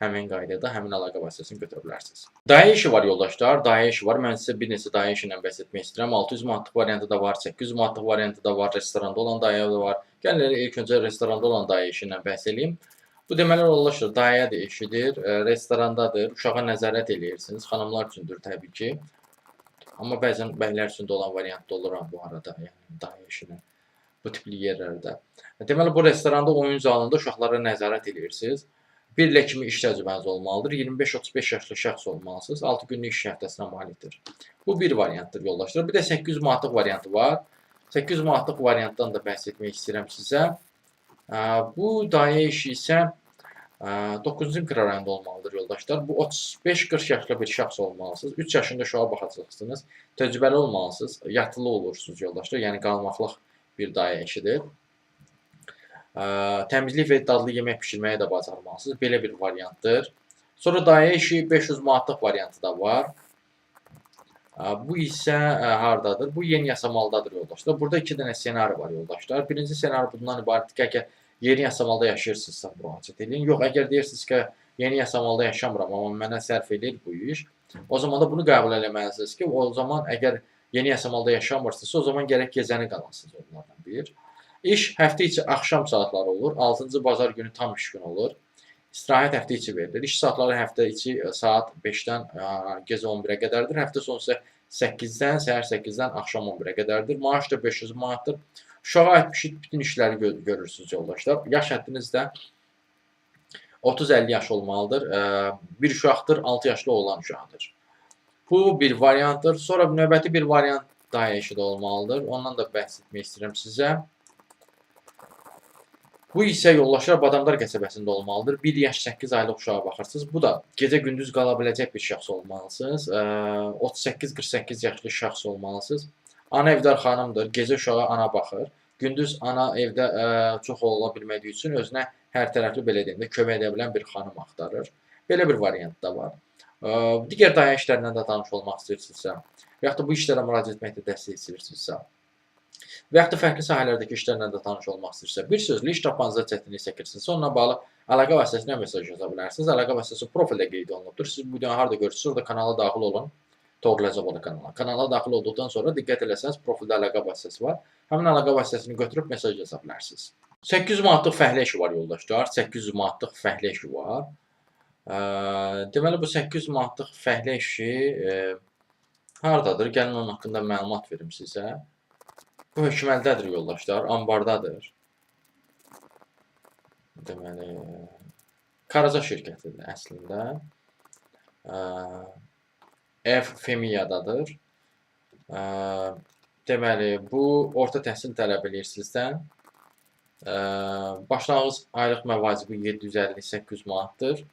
həmin qaydada həmin əlaqə vasitəsini götürə bilərsiniz. Dayə işi var yoldaşlar, dayə işi var. Mən sizə bir neçə dayə işi ilə bəhs etmək istəyirəm. 600 manatlıq variantı da var, 800 manatlıq variantı da var, restoranda olan dayə də var. Gəlin ilk öncə restoranda olan dayə işi ilə bəhs edeyim. Bu deməli yoldaşlar, dayə də işidir, restorandadır, uşağa nəzarət eləyirsiniz. Xanımlar üçündür təbii ki. Amma bəzən bəylər üçün də olan variant da olur bu arada, yəni dayə işinin bu tipli yerlərdə. Deməli bu restoranda oyun zalında uşaqlara nəzarət eləyirsiniz. Bir ilə kimi iş təcrübəniz olmalıdır. 25-35 yaşlı şəxs olmalısınız. 6 günlük iş həftəsinə malikdir. Bu bir variantdır yoldaşlar. Bir də 800 manatlıq variantı var. 800 manatlıq variantdan da bəhs etmək istəyirəm sizə. Bu dayə işi isə 9-cu mikrorayonda olmalıdır yoldaşlar. Bu 35-40 yaşlı bir şəxs olmalısınız. 3 yaşında uşağa baxacaqsınız. Təcrübəli olmalısınız. Yatılı olursunuz yoldaşlar. Yəni qalmaqlıq bir dayə işidir. Təmizlik və dadlı yemək pişirməyə də bacarmalısınız. Belə bir variantdır. Sonra dayə işi 500 manatlıq variantı da var. Bu isə hardadır? Bu yeni yasamaldadır yoldaşlar. Burada 2 dənə senari var yoldaşlar. Birinci senari bundan ibarətdir ki, əgər yeni yasamalda yaşayırsınızsa müraciət edin. Yox, əgər deyirsiniz ki, yeni yasamalda yaşamıram, amma mənə sərf edir bu iş. O zaman da bunu qəbul eləməlisiniz ki, o zaman əgər yeni Yasamalda yaşamırsınızsa, o zaman gərək gecəni qalansınız onlardan bir. İş həftə içi axşam saatları olur. 6-cı bazar günü tam iş günü olur. İstirahət həftə içi verilir. İş saatları həftə içi saat 5-dən gecə 11-ə qədərdir. Həftə sonu isə 8-dən, səhər 8-dən axşam 11-ə qədərdir. Maaş da 500 manatdır. Uşağa aid bütün işləri görürsünüz yoldaşlar. Yaş həddiniz də 30-50 yaş olmalıdır. Bir uşaqdır, 6 yaşlı olan uşaqdır. Bu bir variantdır. Sonra növbəti bir variant daha eşit olmalıdır. Ondan da bəhs etmək istəyirəm sizə. Bu isə yoldaşlar Badamdar qəsəbəsində olmalıdır. 1 yaş 8 aylıq uşağa baxırsınız. Bu da gecə-gündüz qala biləcək bir şəxs olmalısınız. 38-48 yaşlı şəxs olmalısınız. Ana evdar xanımdır. Gecə uşağa ana baxır. Gündüz ana evdə çox ola bilmədiyi üçün özünə hər tərəfli belə deyim də kömək edə bilən bir xanım axtarır. Belə bir variant da var. Digər daya işlərindən də tanış olmaq istəyirsinizsə, və yaxud da bu işlərə müraciət etməkdə dəstək istəyirsinizsə, və yaxud da fərqli sahələrdəki işlərlə də tanış olmaq istəyirsə, bir sözlə iş tapmanızda çətinlik çəkirsinizsə, onunla bağlı əlaqə vasitəsilə mesaj yaza bilərsiniz. Əlaqə vasitəsi profildə qeyd olunubdur. Siz bu videonu harda görürsünüz, orada kanala daxil olun. Toğrulacaq kanala. Kanala daxil olduqdan sonra diqqət eləsəniz, profildə əlaqə vasitəsi var. Həmin əlaqə vasitəsini götürüb mesaj yaza bilərsiniz. 800 manatlıq fəhlə işi var yoldaşlar. 800 manatlıq fəhlə işi var. Deməli bu 800 manatlıq fəhlə işi hardadır? Gəlin onun haqqında məlumat verim sizə. Bu hökməldədir yoldaşlar, ambardadır. Deməli Karaca şirkətidir əslində. Femiyadadır. Deməli bu orta təhsil tələb eləyir sizdən. Başlanğıc aylıq məvacibi 750-800 manatdır.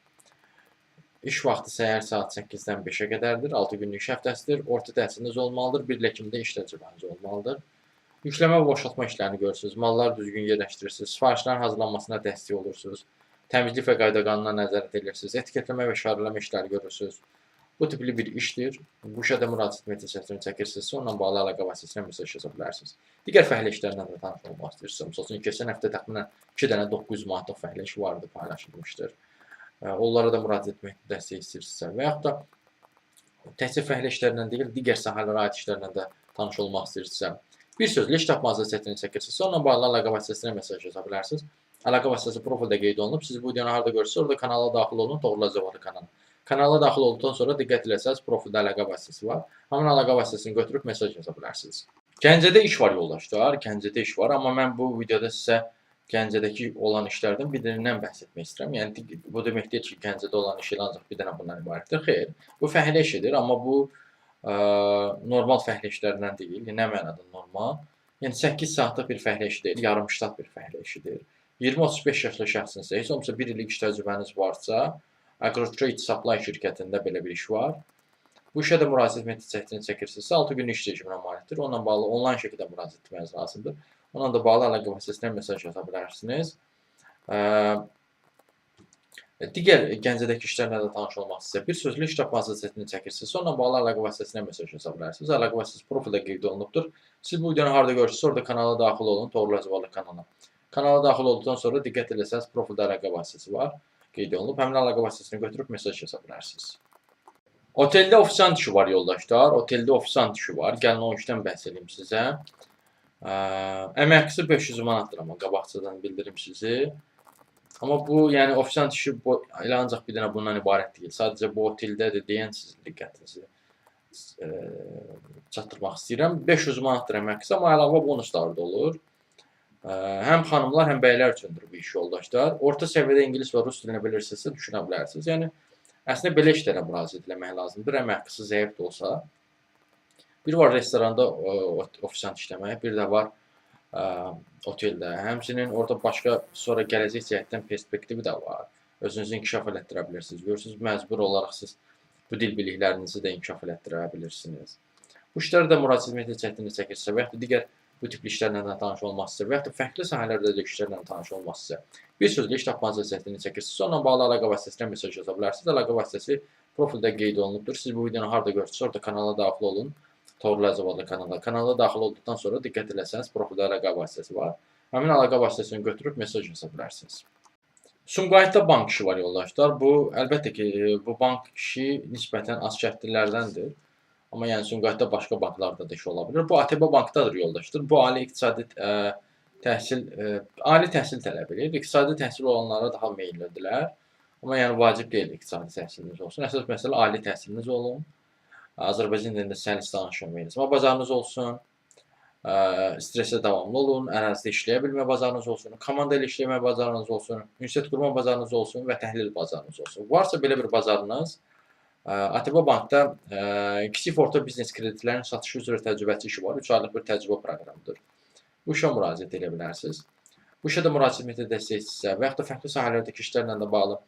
İş vaxtı səhər saat 8-dən 5-ə qədərdir. 6 günlük iş həftəsidir. Orta təhsiliniz olmalıdır. 1 il Ekimdə iş təcrübəniz olmalıdır. Yükleme və boşaltma işlərini görürsünüz. Malları düzgün yerləşdirirsiniz. Sifarişlərin hazırlanmasına dəstək olursunuz. Təmizlik və qayda qanuna nəzarət edirsiniz. Etiketləmə və işarələmə işləri görürsünüz. Bu tipli bir işdir. Bu işə də müraciət mesajını çəkirsinizsə, onunla bağlı əlaqə vasitəsilə mesaj yaza bilərsiniz. Digər fəhlə işlərindən də tanış olmaq istəyirsinizsə, məsəl üçün keçən həftə təxminən 2 dənə 900 manatlıq fəhlə iş vardı, paylaşılmışdır. Onlara da müraciət etməkdə dəstək istəyirsinizsə və yaxud da təhsil fəhlə işlərindən deyil, digər sahələrə aid işlərlə də tanış olmaq istəyirsinizsə, bir sözlə iş tapmanızda çətinlik çəkirsinizsə, onunla bağlı əlaqə vasitəsilə mesaj yaza bilərsiniz. Əlaqə vasitəsi profildə qeyd olunub. Siz bu videonu harda görürsünüz, orada kanala daxil olun, Toğrulacaq kanala. Kanala daxil olduqdan sonra diqqət eləsəniz, profildə əlaqə vasitəsi var. Həmin əlaqə vasitəsini götürüb mesaj yaza bilərsiniz. Gəncədə iş var yoldaşlar, Gəncədə iş var, amma mən bu videoda sizə Gəncədəki olan işlərdən birindən bəhs etmək istəyirəm. Yəni bu demək deyil ki, Gəncədə olan iş ancaq bir dənə bundan ibarətdir. Xeyr, bu fəhlə işidir, amma bu normal fəhlə işlərindən deyil. Nə mənada normal? Yəni 8 saatlıq bir fəhlə işi deyil, yarım ştat bir fəhlə işidir. 20-35 yaşlı şəxsinizsə, heç olmasa 1 illik iş təcrübəniz varsa, Agrotrade Supply şirkətində belə bir iş var. Bu işə də müraciət etməkdə çəkirsinizsə, 6 günlük iş rejimine malikdir. Onunla bağlı onlayn şəkildə müraciət etməniz lazımdır. Onunla da bağlı əlaqə vasitəsilə mesaj yaza bilərsiniz. Digər Gəncədəki işlərlə də tanış olmaq istəyirsə, bir sözlə iş tapmanızda çətinlik çəkirsinizsə, onunla bağlı əlaqə vasitəsilə mesaj yaza bilərsiniz. Əlaqə vasitəsi profildə qeyd olunubdur. Siz bu videonu harda görürsünüz, orada kanala daxil olun, Toğrulacaq kanala. Kanala daxil olduqdan sonra diqqət eləsəniz, profildə əlaqə vasitəsi var, qeyd olunub. Həmin əlaqə vasitəsini götürüb mesaj yaza bilərsiniz. Oteldə ofisant işi var yoldaşlar. Oteldə ofisant işi var. Gəlin o işdən bəhs edeyim sizə. Əmək haqqısı 500 manatdır, amma qabaqcadan bildirim sizi. Amma bu, yəni ofisant işi elə ancaq bir dənə bundan ibarət deyil. Sadəcə bu oteldədir deyən sizin diqqətinizi çatdırmaq istəyirəm. 500 manatdır əmək haqqısı, amma əlavə bonuslar da olur. Həm xanımlar, həm bəylər üçündür bu iş yoldaşlar. Orta səviyyədə ingilis və rus dilini bilirsinizsə düşünə bilərsiniz. Yəni əslində belə işlərə müraciət etmək lazımdır. Əmək haqqısı zəif də olsa. Bir var restoranda ofisant işləmək, bir də var oteldə. Həmçinin orada başqa sonra gələcək cəhətdən perspektivi də var. Özünüzü inkişaf elətdirə bilirsiniz. Görürsünüz, məcbur olaraq siz bu dil biliklərinizi də inkişaf elətdirə bilirsiniz. Bu işlərə də müraciət etməkdə çətinlik çəkirsə və yaxud da digər bu tipli işlərlə də tanış olmaq istəyir və yaxud da fərqli sahələrdə də işlərlə tanış olmaq istəyir. Bir sözlə iş tapmanızda çətinlik çəkirsinizsə, onunla bağlı əlaqə vasitəsilə mesaj yaza bilərsiniz. Əlaqə vasitəsi profildə qeyd olunubdur. Siz bu videonu harda görürsünüz, orada kanala daxil olun. Toğrulacaq kanala. Kanala daxil olduqdan sonra diqqət eləsəniz, profildə əlaqə vasitəsi var. Həmin əlaqə vasitəsini götürüb mesaj yaza bilərsiniz. Sumqayıtda bank işi var yoldaşlar. Bu, əlbəttə ki, bu bank işi nisbətən az şərtlilərdəndir. Amma yəni Sumqayıtda başqa banklarda da iş ola bilər. Bu ATB bankdadır yoldaşlar. Bu ali iqtisadi təhsil ali təhsil tələb edir. İqtisadi təhsil olanlara daha meyillidirlər. Amma yəni vacib deyil iqtisadi təhsiliniz olsun. Əsas məsələ ali təhsiliniz olun. Azərbaycan dilində səlis danışa bilməyiniz. Amma bacarığınız olsun. Stressə davamlı olun, ərazidə işləyə bilmə bacarığınız olsun, komanda ilə işləmə bacarığınız olsun, ünsiyyət qurma bacarığınız olsun və təhlil bacarığınız olsun. Varsa belə bir bacarığınız, ATB Bankda kiçik və orta biznes kreditlərinin satışı üzrə təcrübəçi işi var. 3 aylıq bir təcrübə proqramıdır. Bu işə müraciət edə bilərsiniz. Bu işə də müraciət edəcəksinizsə və yaxud da fərqli sahələrdəki işlərlə də bağlı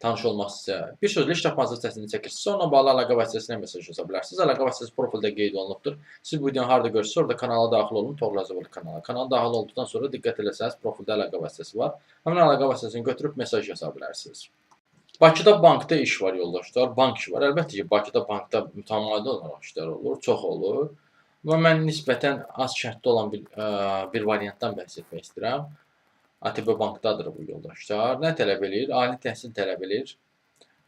tanış olmaq istəyirsə, bir sözlə iş tapmacı səsini çəkirsinizsə, onunla bağlı əlaqə vasitəsinə mesaj yaza bilərsiniz. Əlaqə vasitəsi profildə qeyd olunubdur. Siz bu videonu harda görürsünüz, orada kanala daxil olun, Torlazıvlı kanala. Kanala daxil olduqdan sonra diqqət eləsəniz, profildə əlaqə vasitəsi var. Həmin əlaqə vasitəsini götürüb mesaj yaza bilərsiniz. Bakıda bankda iş var yoldaşlar, bank işi var. Əlbəttə ki, Bakıda bankda mütəmadi olaraq işlər olur, çox olur. Amma mən nisbətən az şərtli olan bir variantdan bəhs etmək istəyirəm. ATB bankdadır bu yoldaşlar. Nə tələb edir? Ali təhsil tələb edir.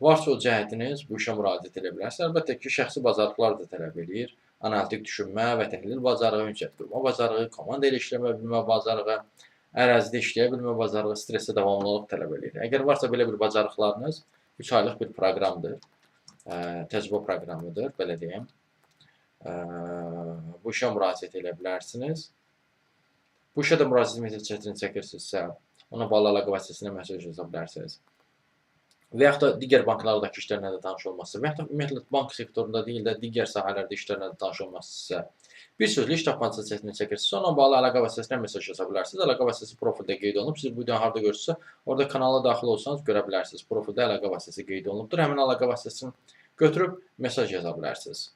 Varsa o cəhətiniz, bu işə müraciət edə bilərsiniz. Əlbəttə ki, şəxsi bacarıqlar da tələb edir. Analitik düşünmə və təhlil bacarığı, ünsiyyət qurma bacarığı, komanda ilə işləmə bilmə bacarığı, ərazidə işləyə bilmə bacarığı, stressə davamlılıq tələb edir. Əgər varsa belə bir bacarıqlarınız, 3 aylıq bir proqramdır. Təcrübə proqramıdır, belə deyim. Bu işə müraciət edə bilərsiniz. Bu işə də müraciət mesajını çəkirsinizsə, ona bağlı əlaqə vasitəsinə mesaj yaza bilərsiniz. Və yaxud da digər banklardakı işlərlə də tanış olmazsa, və yaxud da ümumiyyətlə bank sektorunda deyil də digər sahələrdə işlərlə də tanış olmazsa, bir sözlə iş tapmacı səsini çəkirsinizsə, ona bağlı əlaqə vasitəsinə mesaj yaza bilərsiniz. Əlaqə vasitəsi profildə qeyd olunub. Siz bu videonu harda görürsünüzsə, orada kanala daxil olsanız görə bilərsiniz. Profildə əlaqə vasitəsi qeyd olunubdur. Həmin əlaqə vasitəsini götürüb mesaj yaza bilərsiniz.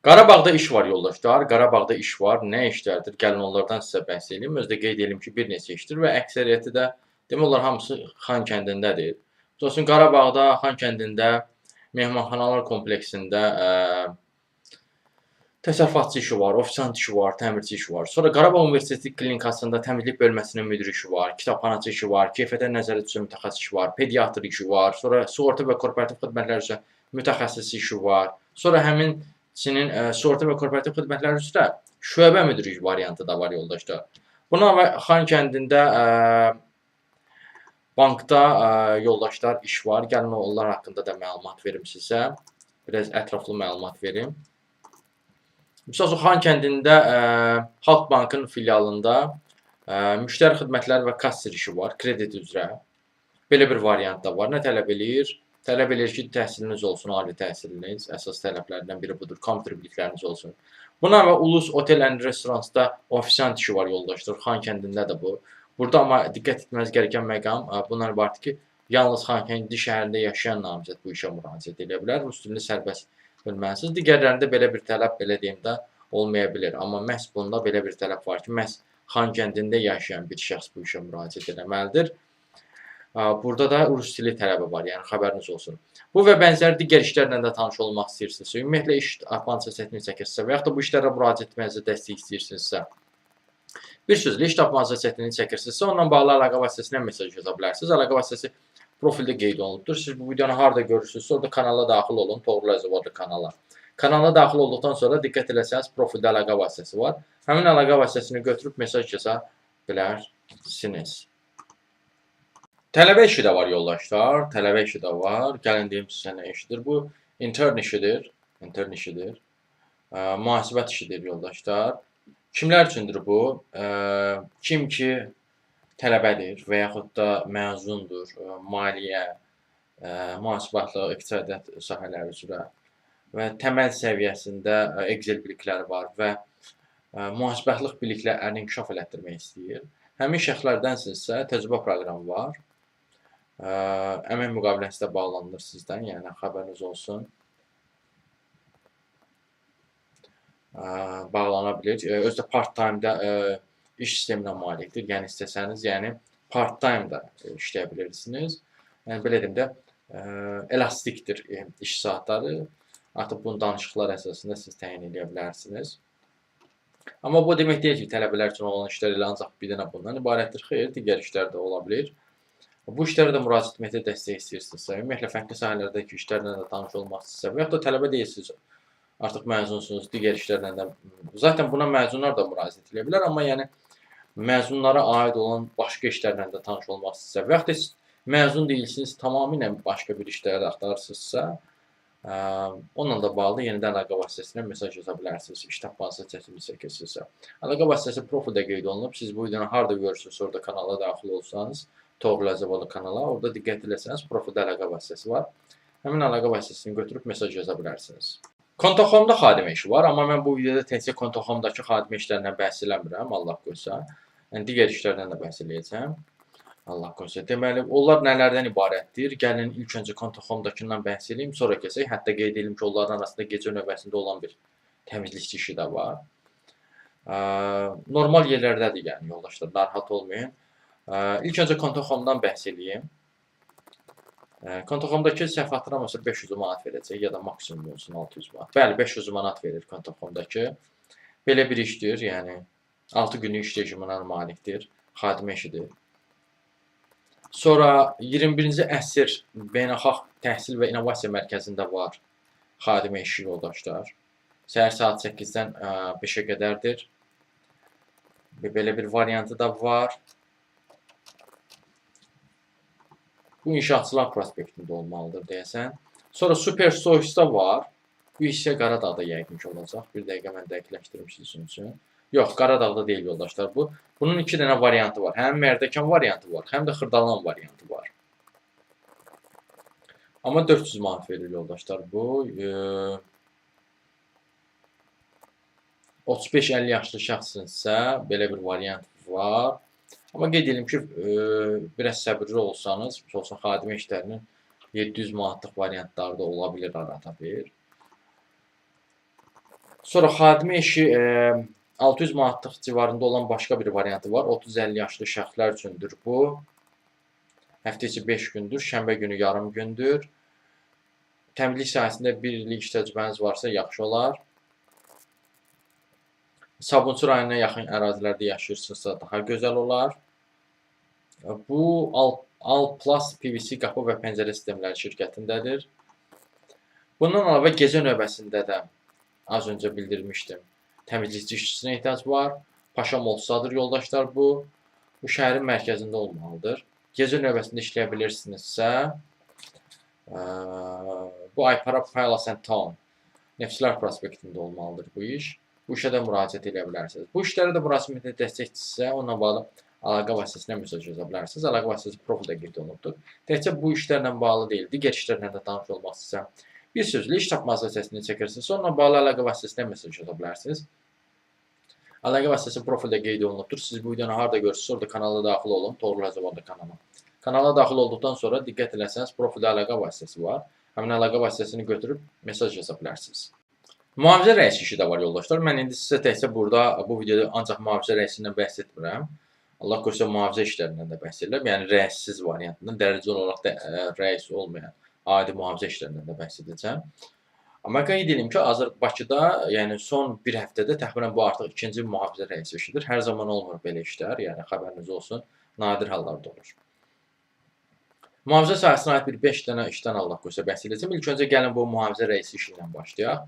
Qarabağda iş var yoldaşlar. Qarabağda iş var. Nə işlərdir? Gəlin onlardan sizə bəhs edeyim. Özdə qeyd edim ki, bir neçə işdir və əksəriyyəti də demək olar hamısı Xan kəndindədir. Dostum, Qarabağda Xan kəndində mehmanxanalar kompleksində təsərrüfatçı işi var, ofisant işi var, təmirçi işi var. Sonra Qarabağ Universiteti klinikasında təmizlik bölməsinin müdiri işi var, kitabxanaçı işi var, keyfiyyətə nəzarət üzrə mütəxəssis işi var, pediatr işi var. Sonra sığorta və korporativ xidmətlər üzrə mütəxəssis işi var. Sonra həmin sığorta və korporativ xidmətlər üzrə şöbə müdiri variantı da var yoldaşlar. Buna Xan kəndində bankda yoldaşlar iş var. Gəlin onlar haqqında da məlumat verim sizə. Biraz ətraflı məlumat verim. Misal üçün, Xan kəndində Xalq Bankın filialında müştəri xidmətləri və kasser işi var, kredit üzrə. Belə bir variant da var. Nə tələb eləyir? Tələb edir ki, təhsiliniz olsun, ali təhsiliniz. Əsas tələblərdən biri budur, kompüter bilikləriniz olsun. Buna və Ulus Otel and Restauransda ofisant işi var yoldaşlar. Xan kəndində də bu. Burada amma diqqət etməniz gerəkən məqam bundan ibarət ki, yalnız Xan kəndi şəhərində yaşayan namizəd bu işə müraciət edə bilər. Rus dilini sərbəst bilməlisiniz. Digərlərində belə bir tələb, belə deyim də, olmaya bilər. Amma məhz bunda belə bir tələb var ki, məhz Xan kəndində yaşayan bir şəxs bu işə müraciət etməlidir. Burada da rus dili tələbi var, yəni xəbəriniz olsun. Bu və bənzər digər işlərlə də tanış olmaq istəyirsinizsə, ümumiyyətlə iş tapmacı səsini çəkirsinizsə və yaxud da bu işlərə müraciət etmənizə dəstək istəyirsinizsə, bir sözlə iş tapmacı səsini çəkirsinizsə, onunla bağlı əlaqə vasitəsinə mesaj yaza bilərsiniz. Əlaqə vasitəsi profildə qeyd olunubdur. Siz bu videonu harda görürsünüzsə, orada kanala daxil olun, Torlazıvlı kanala. Kanala daxil olduqdan sonra diqqət eləsəniz, profildə əlaqə vasitəsi var. Həmin əlaqə vasitəsini götürüb mesaj yaza bilərsiniz. Tələbə işi də var yoldaşlar, tələbə işi də var. Gəlin deyim sizə nə işidir. Bu intern işidir, mühasibət işidir yoldaşlar. Kimlər üçündür bu? Kim ki tələbədir və yaxud da məzundur, maliyyə, mühasibatlı, iqtisadiyyat sahələri üzrə və təməl səviyyəsində Excel bilikləri var və mühasibatlıq biliklərini inkişaf elətdirmək istəyir. Həmin şəxslərdənsinizsə təcrübə proqramı var. Əmək müqaviləsi də bağlanılır sizdən, yəni xəbəriniz olsun. Bağlana bilir. Özdə part-time'da iş sisteminə malikdir. Yəni istəsəniz, yəni part-time da işləyə bilirsiniz. Yəni belə deyim də, elastikdir iş saatları. Artıq bunun danışıqlar əsasında siz təyin edə bilərsiniz. Amma bu demək deyil ki, tələbələr üçün olan işlər elə ancaq bir dənə bundan ibarətdir. Xeyr, digər işlər də ola bilir. Bu işlərə də müraciət etməkdə dəstək istəyirsinizsə, ümumiyyətlə fərqli sahələrdəki işlərlə də tanış olmaq istəyirsinizsə və yaxud da tələbə deyilsiniz, artıq məzunsunuz, digər işlərlə də zaten buna məzunlar da müraciət edə bilər, amma yəni məzunlara aid olan başqa işlərlə də tanış olmaq istəyirsə və yaxud da siz məzun deyilsiniz, tamamilə başqa bir işləri axtarırsınızsa, onunla da bağlı yenidən əlaqə vasitəsilə mesaj yaza bilərsiniz, iş tapmanızı çətinlik çəkirsinizsə. Əlaqə vasitəsi profildə qeyd olunub. Siz bu videonu harda görürsünüz, orada kanala daxil olsanız, Toğrul Əcəboğlu kanala, orada diqqət eləsəniz, profildə əlaqə vasitəsi var. Həmin əlaqə vasitəsini götürüb mesaj yaza bilərsiniz. Kontoxomda xadimə işi var, amma mən bu videoda təkcə Kontoxomdakı xadimə işlərindən bəhs eləmirəm, Allah qoysa. Yəni digər işlərdən də bəhs eləyəcəm. Allah qoysa. Deməli, onlar nələrdən ibarətdir? Gəlin ilk öncə Kontoxomdakından bəhs edeyim, sonra keçək. Hətta qeyd edim ki, onların arasında gecə növbəsində olan bir təmizlikçi işi də var. Normal yerlərdədir, yəni yoldaşlar, narahat olmayın. İlk öncə Kontoxomdan bəhs edeyim. Kontoxomdakı səhv hatırlamıyorsam 500 manat verəcək ya da maksimum olsun 600 manat. Bəli, 500 manat verir Kontoxomdakı. Belə bir işdir, yəni 6 günlük iş rejiminə malikdir, xadimə işidir. Sonra 21-ci əsr Beynəlxalq Təhsil və İnnovasiya Mərkəzində var xadimə işi yoldaşlar. Səhər saat 8-dən 5-ə qədərdir. Belə bir variantı da var. Bu inşaatçılar prospektində olmalıdır deyəsən. Sonra Super Stoics'da var. Bu hissə Qaradağda yəqin ki olacaq. Bir dəqiqə mən dəqiqləşdirim sizin üçün. Yox, Qaradağda deyil yoldaşlar bu. Bunun 2 dənə variantı var. Həm Mərdəkan variantı var, həm də Xırdalan variantı var. Amma 400 manat verir yoldaşlar bu. 35-50 yaşlı şəxsinizsə belə bir variant var. Amma qeyd edim ki, biraz səbirli olsanız, xüsusən xadimə işlərinin 700 manatlıq variantları da ola bilər arada bir. Sonra xadimə işi 600 manatlıq civarında olan başqa bir variantı var. 30-50 yaşlı şəxslər üçündür bu. Həftə içi 5 gündür, şənbə günü yarım gündür. Təmizlik sahəsində 1 illik iş təcrübəniz varsa yaxşı olar. Sabunçu rayonuna yaxın ərazilərdə yaşayırsınızsa daha gözəl olar. Bu Alplus PVC qapı və pəncərə sistemləri şirkətindədir. Bundan əlavə gecə növbəsində də az öncə bildirmişdim. Təmizlikçi işçisinə ehtiyac var. Paşa Molsadır yoldaşlar bu. Bu şəhərin mərkəzində olmalıdır. Gecə növbəsində işləyə bilirsinizsə, bu Aypara Palace and Town Neftçilər prospektində olmalıdır bu iş. Bu işə də müraciət edə bilərsiniz. Bu işlərə də müraciət edəcəksinizsə, onunla bağlı əlaqə vasitəsilə mesaj yaza bilərsiniz. Əlaqə vasitəsi profildə qeyd olunubdur. Təkcə bu işlərlə bağlı deyil, digər işlərlə də tanış olmaq istəyirsə, bir sözlə iş tapma səsini çəkirsiniz. Onunla bağlı əlaqə vasitəsilə mesaj yaza bilərsiniz. Əlaqə vasitəsi profildə qeyd olunubdur. Siz bu videonu harda görürsünüz, orada kanala daxil olun, Toğrul Əcəboğlu kanala. Kanala daxil olduqdan sonra diqqət eləsəniz, profildə əlaqə vasitəsi var. Həmin əlaqə vasitəsini götürüb mesaj yaza bilərsiniz. Mühafizə rəisi işi də var yoldaşlar. Mən indi sizə təkcə burada bu videoda ancaq mühafizə rəisindən bəhs etmirəm. Allah qoysa mühafizə işlərindən də bəhs edirəm. Yəni rəissiz variantından dərəcə olaraq da rəis olmayan adi mühafizə işlərindən də bəhs edəcəm. Amma qeyd edim ki, Bakıda, yəni son bir həftədə təxminən bu artıq ikinci mühafizə rəisi işidir. Hər zaman olmur belə işlər, yəni xəbəriniz olsun. Nadir hallarda olur. Mühafizə sahəsinə aid bir 5 dənə işdən Allah qoysa bəhs edəcəm. İlk öncə gəlin bu mühafizə rəisi işi ilə başlayaq.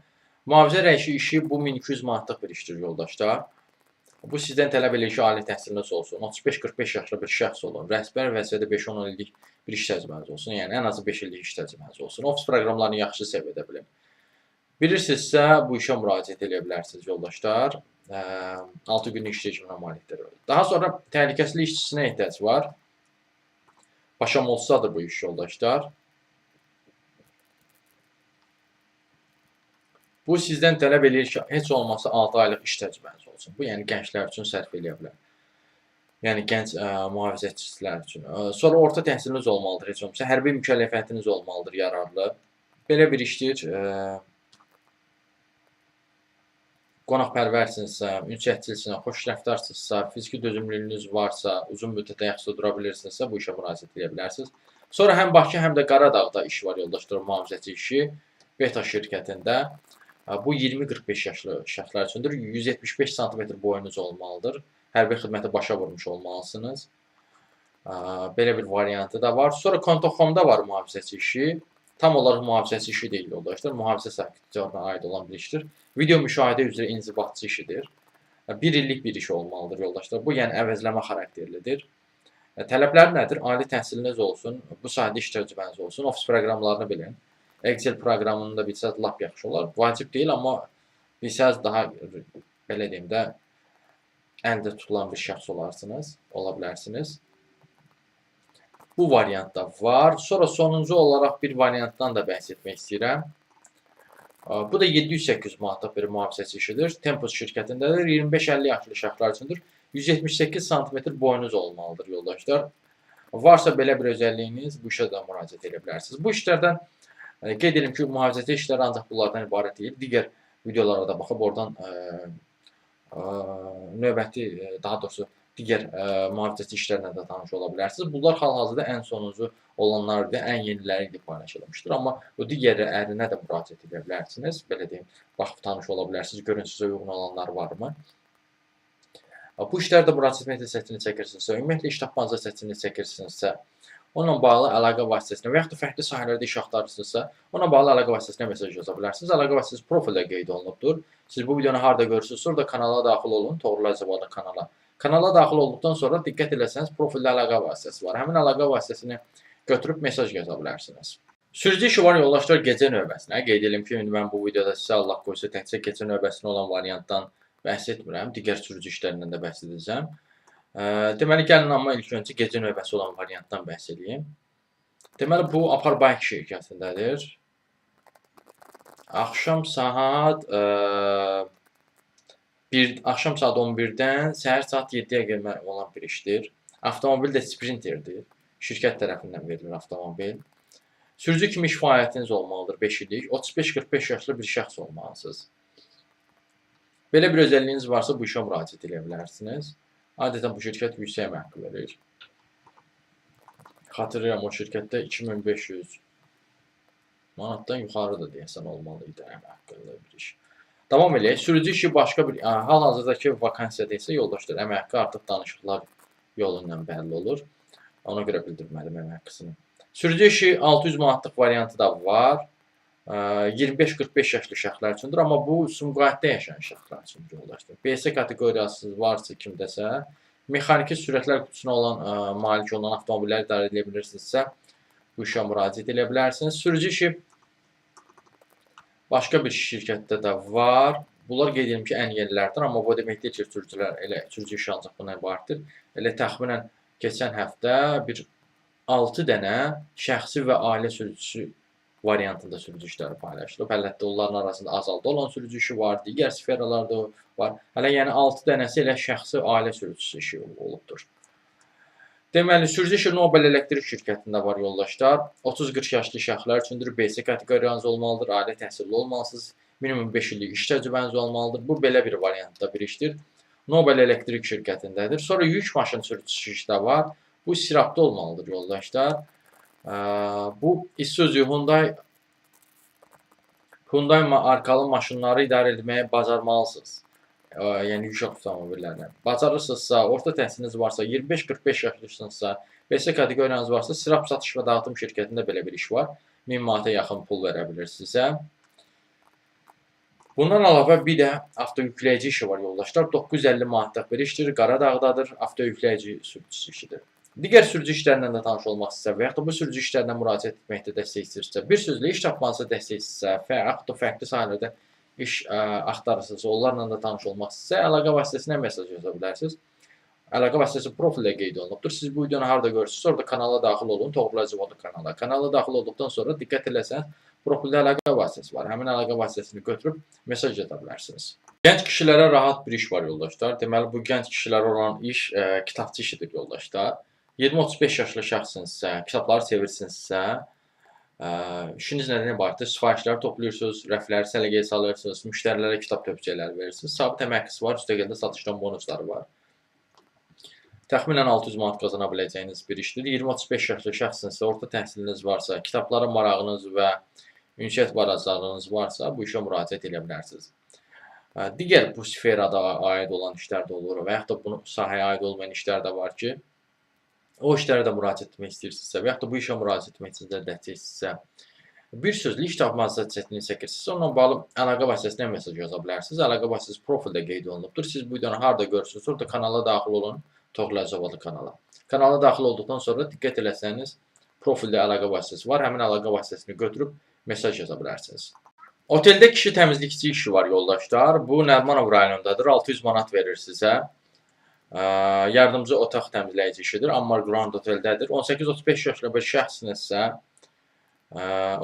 Mühafizə rəisi işi bu 1200 manatlıq bir işdir yoldaşlar. Bu sizdən tələb edir ki, ali təhsiliniz olsun, 35-45 yaşlı bir şəxs olun, rəhbər vəzifədə 5-10 illik bir iş təcrübəniz olsun, yəni ən azı 5 illik iş təcrübəniz olsun, ofis proqramlarını yaxşı səviyyədə bilin. Bilirsinizsə, bu işə müraciət edə bilərsiniz yoldaşlar. 6 günlük iş rejiminə malikdir. Daha sonra təhlükəsizlik işçisinə ehtiyac var. Paşa Molsadır bu iş yoldaşlar. Bu sizdən tələb edir ki, heç olmazsa 6 aylıq iş təcrübəniz olsun. Bu, yəni gənclər üçün sərf eləyə bilər. Yəni gənc mühafizəçilər üçün. Sonra orta təhsiliniz olmalıdır, heç olmazsa hərbi mükəlləfiyyətiniz olmalıdır, yararlı. Belə bir işdir. Qonaqpərvərsinizsə, ünsiyyətçisinizsə, xoş rəftarsınızsa, fiziki dözümlülüyünüz varsa, uzun müddət ayaqüstə dura bilirsinizsə, bu işə müraciət edə bilərsiniz. Sonra həm Bakı, həm də Qaradağda iş var yoldaşlar, mühafizəçi işi Beta şirkətində. Bu 20-45 yaşlı şəxslər üçündür. 175 sm boyunuz olmalıdır. Hərbi xidmətə başa vurmuş olmalısınız. Belə bir variantı da var. Sonra Kontoxomda var mühafizəçi işi. tam olaraq mühafizəçi işi deyil yoldaşlar. Mühafizə sektoruna aid olan bir işdir. Video müşahidə üzrə inzibatçı işidir. 1 illik bir iş olmalıdır yoldaşlar. Bu yəni əvəzləmə xarakterlidir. Tələblər nədir? Ali təhsiliniz olsun, bu sahədə iş təcrübəniz olsun, ofis proqramlarını bilin. Excel proqramını da bilsəz lap yaxşı olar. Vacib deyil, amma bilsəz daha belə deyim də əldə tutulan bir şəxs ola bilərsiniz. Bu variantda var. Sonra sonuncu olaraq bir variantdan da bəhs etmək istəyirəm. Bu da 700-800 manatlıq bir mühafizəçi işidir. Tempus şirkətindədir. 25-50 yaşlı şəxslər üçündür. 178 sm boyunuz olmalıdır yoldaşlar. Varsa belə bir özəlliyiniz, bu işə də müraciət edə bilərsiniz. Bu işlərdən qeyd edim ki, mühafizəçi işləri ancaq bunlardan ibarət deyil. Digər videolara da baxıb oradan növbəti, daha doğrusu digər mühafizəçi işlərlə də tanış ola bilərsiniz. Bunlar hal-hazırda ən sonuncu olanlardır, ən yeniləri ilə paylaşılmışdır. Amma o digərlərinə də müraciət edə bilərsiniz. Belə deyim, baxıb tanış ola bilərsiniz. Görün sizə uyğun olanlar varmı? Bu işlərdə müraciət etməklə çətinlik çəkirsinizsə, ümumiyyətlə iş tapmanızda çətinlik çəkirsinizsə, onunla bağlı əlaqə vasitəsinə və yaxud da fərqli sahələrdə iş axtarırsınızsa, onunla bağlı əlaqə vasitəsinə mesaj yaza bilərsiniz. Əlaqə vasitəsi profildə qeyd olunubdur. Siz bu videonu harda görürsünüz, orada kanala daxil olun, Toğrul Əzəbada kanala. Kanala daxil olduqdan sonra diqqət eləsəniz, profildə əlaqə vasitəsi var. Həmin əlaqə vasitəsini götürüb mesaj yaza bilərsiniz. Sürücü işi var yoldaşlar gecə növbəsinə. Qeyd edim ki, mən bu videoda sizə Allah qoysa təkcə gecə növbəsinə olan variantdan bəhs etmirəm. Digər sürücü işlərindən də bəhs edəcəm. Deməli, gəlin amma ilk öncə gecə növbəsi olan variantdan bəhs edeyim. Deməli, bu Aparbank şirkətindədir. Axşam saat 11-dən səhər saat 7-yə qədər olan bir işdir. Avtomobil də Sprinterdir. Şirkət tərəfindən verilir avtomobil. Sürücü kimi iş fəaliyyətiniz olmalıdır 5 illik. 35-45 yaşlı bir şəxs olmalısınız. Belə bir özəlliyiniz varsa bu işə müraciət edə bilərsiniz. Adətən bu şirkət yüksək məhv verir. Xatırlayıram, o şirkətdə 2500 manatdan yuxarı da deyəsən olmalı idi əmək haqqında bir iş. Davam eləyək. Sürücü işi başqa bir hal-hazırdakı vakansiyada isə yoldaşlar əmək haqqı artıq danışıqlar yolu ilə bəlli olur. Ona görə bildirməliyəm əmək haqqısını. Sürücü işi 600 manatlıq variantı da var. 25-45 yaşlı şəxslər üçündür, amma bu Sumqayıtda yaşayan şəxslər üçündür yoldaşlar. BS kateqoriyası varsa kimdəsə, mexaniki sürətlər qutusuna olan malik olan avtomobilləri idarə edə bilirsinizsə, bu işə müraciət edə bilərsiniz. Sürücü işi başqa bir şirkətdə də var. Bunlar qeyd edim ki, ən yenilərdir, amma bu demək deyil ki, sürücü işi ancaq buna ibarətdir. Elə təxminən keçən həftə bir 6 dənə şəxsi və ailə sürücüsü variantında sürücü işləri paylaşılıb. Əlbəttə, onların arasında azalda olan sürücü işi var, digər sferalarda var. Hələ yəni 6 dənəsi elə şəxsi ailə sürücüsü işi olubdur. Deməli, sürücü işi Nobel Elektrik şirkətində var yoldaşlar. 30-40 yaşlı şəxslər üçündür. BS kateqoriyanız olmalıdır, ailə təhsilli olmalısınız. Minimum 5 illik iş təcrübəniz olmalıdır. Bu belə bir variantda bir işdir. Nobel Elektrik şirkətindədir. Sonra yük maşın sürücüsü işi də var. Bu Sirapda olmalıdır yoldaşlar. Bu Isuzu Hyundai markalı maşınları idarə etməyə bacarmalısınız. Yəni yük avtomobillərlə. Bacarırsınızsa, orta təhsiliniz varsa, 25-45 yaşlısınızsa, BS kateqoriyanız varsa, Sirap satış və dağıtım şirkətində belə bir iş var. 1000 manata yaxın pul verə bilir sizə. Bundan əlavə bir də avtoyükləyici işi var yoldaşlar. 950 manatlıq bir işdir. Qaradağdadır. Avtoyükləyici sürücüsü işidir. Digər sürücü işlərlə də tanış olmaq istəyirsə və yaxud da bu sürücü işlərinə müraciət etməkdə dəstək istəyirsə, bir sözlə iş tapmanızda dəstək istəyirsə və yaxud da fərqli sahələrdə iş axtarırsınızsa, onlarla da tanış olmaq istəyirsə, əlaqə vasitəsinə mesaj yaza bilərsiniz. Əlaqə vasitəsi profildə qeyd olunubdur. Siz bu videonu harda görürsünüz, orada kanala daxil olun, Toğrul Əzəbada kanala. Kanala daxil olduqdan sonra diqqət eləsəniz, profildə əlaqə vasitəsi var. Həmin əlaqə vasitəsini götürüb mesaj yaza bilərsiniz. Gənc kişilərə rahat bir iş var yoldaşlar. Deməli, bu gənc kişilərə olan iş kitabçı işidir yoldaşlar. 20-35 yaşlı şəxssinizsə, kitabları sevirsinizsə, işiniz nədən ibarətdir? Sifarişləri toplayırsınız, rəfləri səliqəyə salırsınız, müştərilərə kitab tövsiyələri verirsiniz. Sabit əmək haqqısı var, üstəgəldə satışdan bonusları var. Təxminən 600 manat qazana biləcəyiniz bir işdir. 20-35 yaşlı şəxssinizsə, orta təhsiliniz varsa, kitablara marağınız və ünsiyyət bacarığınız varsa, bu işə müraciət edə bilərsiniz. Digər bu sferada aid olan işlər də olur və yaxud da bu sahəyə aid olmayan işlər də var ki, o işlərə də müraciət etmək istəyirsinizsə və yaxud da bu işə müraciət etmək istəyirsinizsə, Bir sözlə iş tapmazsa çətinlik çəkirsinizsə, onunla bağlı əlaqə vasitəsilə mesaj yaza bilərsiniz. Əlaqə vasitəsi profildə qeyd olunubdur. Siz bu videonu harda görürsünüz, orada kanala daxil olun. Toğrul Əcəboğlu kanala. Kanala daxil olduqdan sonra diqqət eləsəniz, profildə əlaqə vasitəsi var. Həmin əlaqə vasitəsini götürüb mesaj yaza bilərsiniz. Oteldə kişi təmizlikçi işi var yoldaşlar. Bu Nərimanov rayonundadır. 600 manat verir sizə. Yardımcı otaq təmizləyici işidir. Ammar Grand Oteldədir. 18-35 yaşlı bir şəxsinizsə,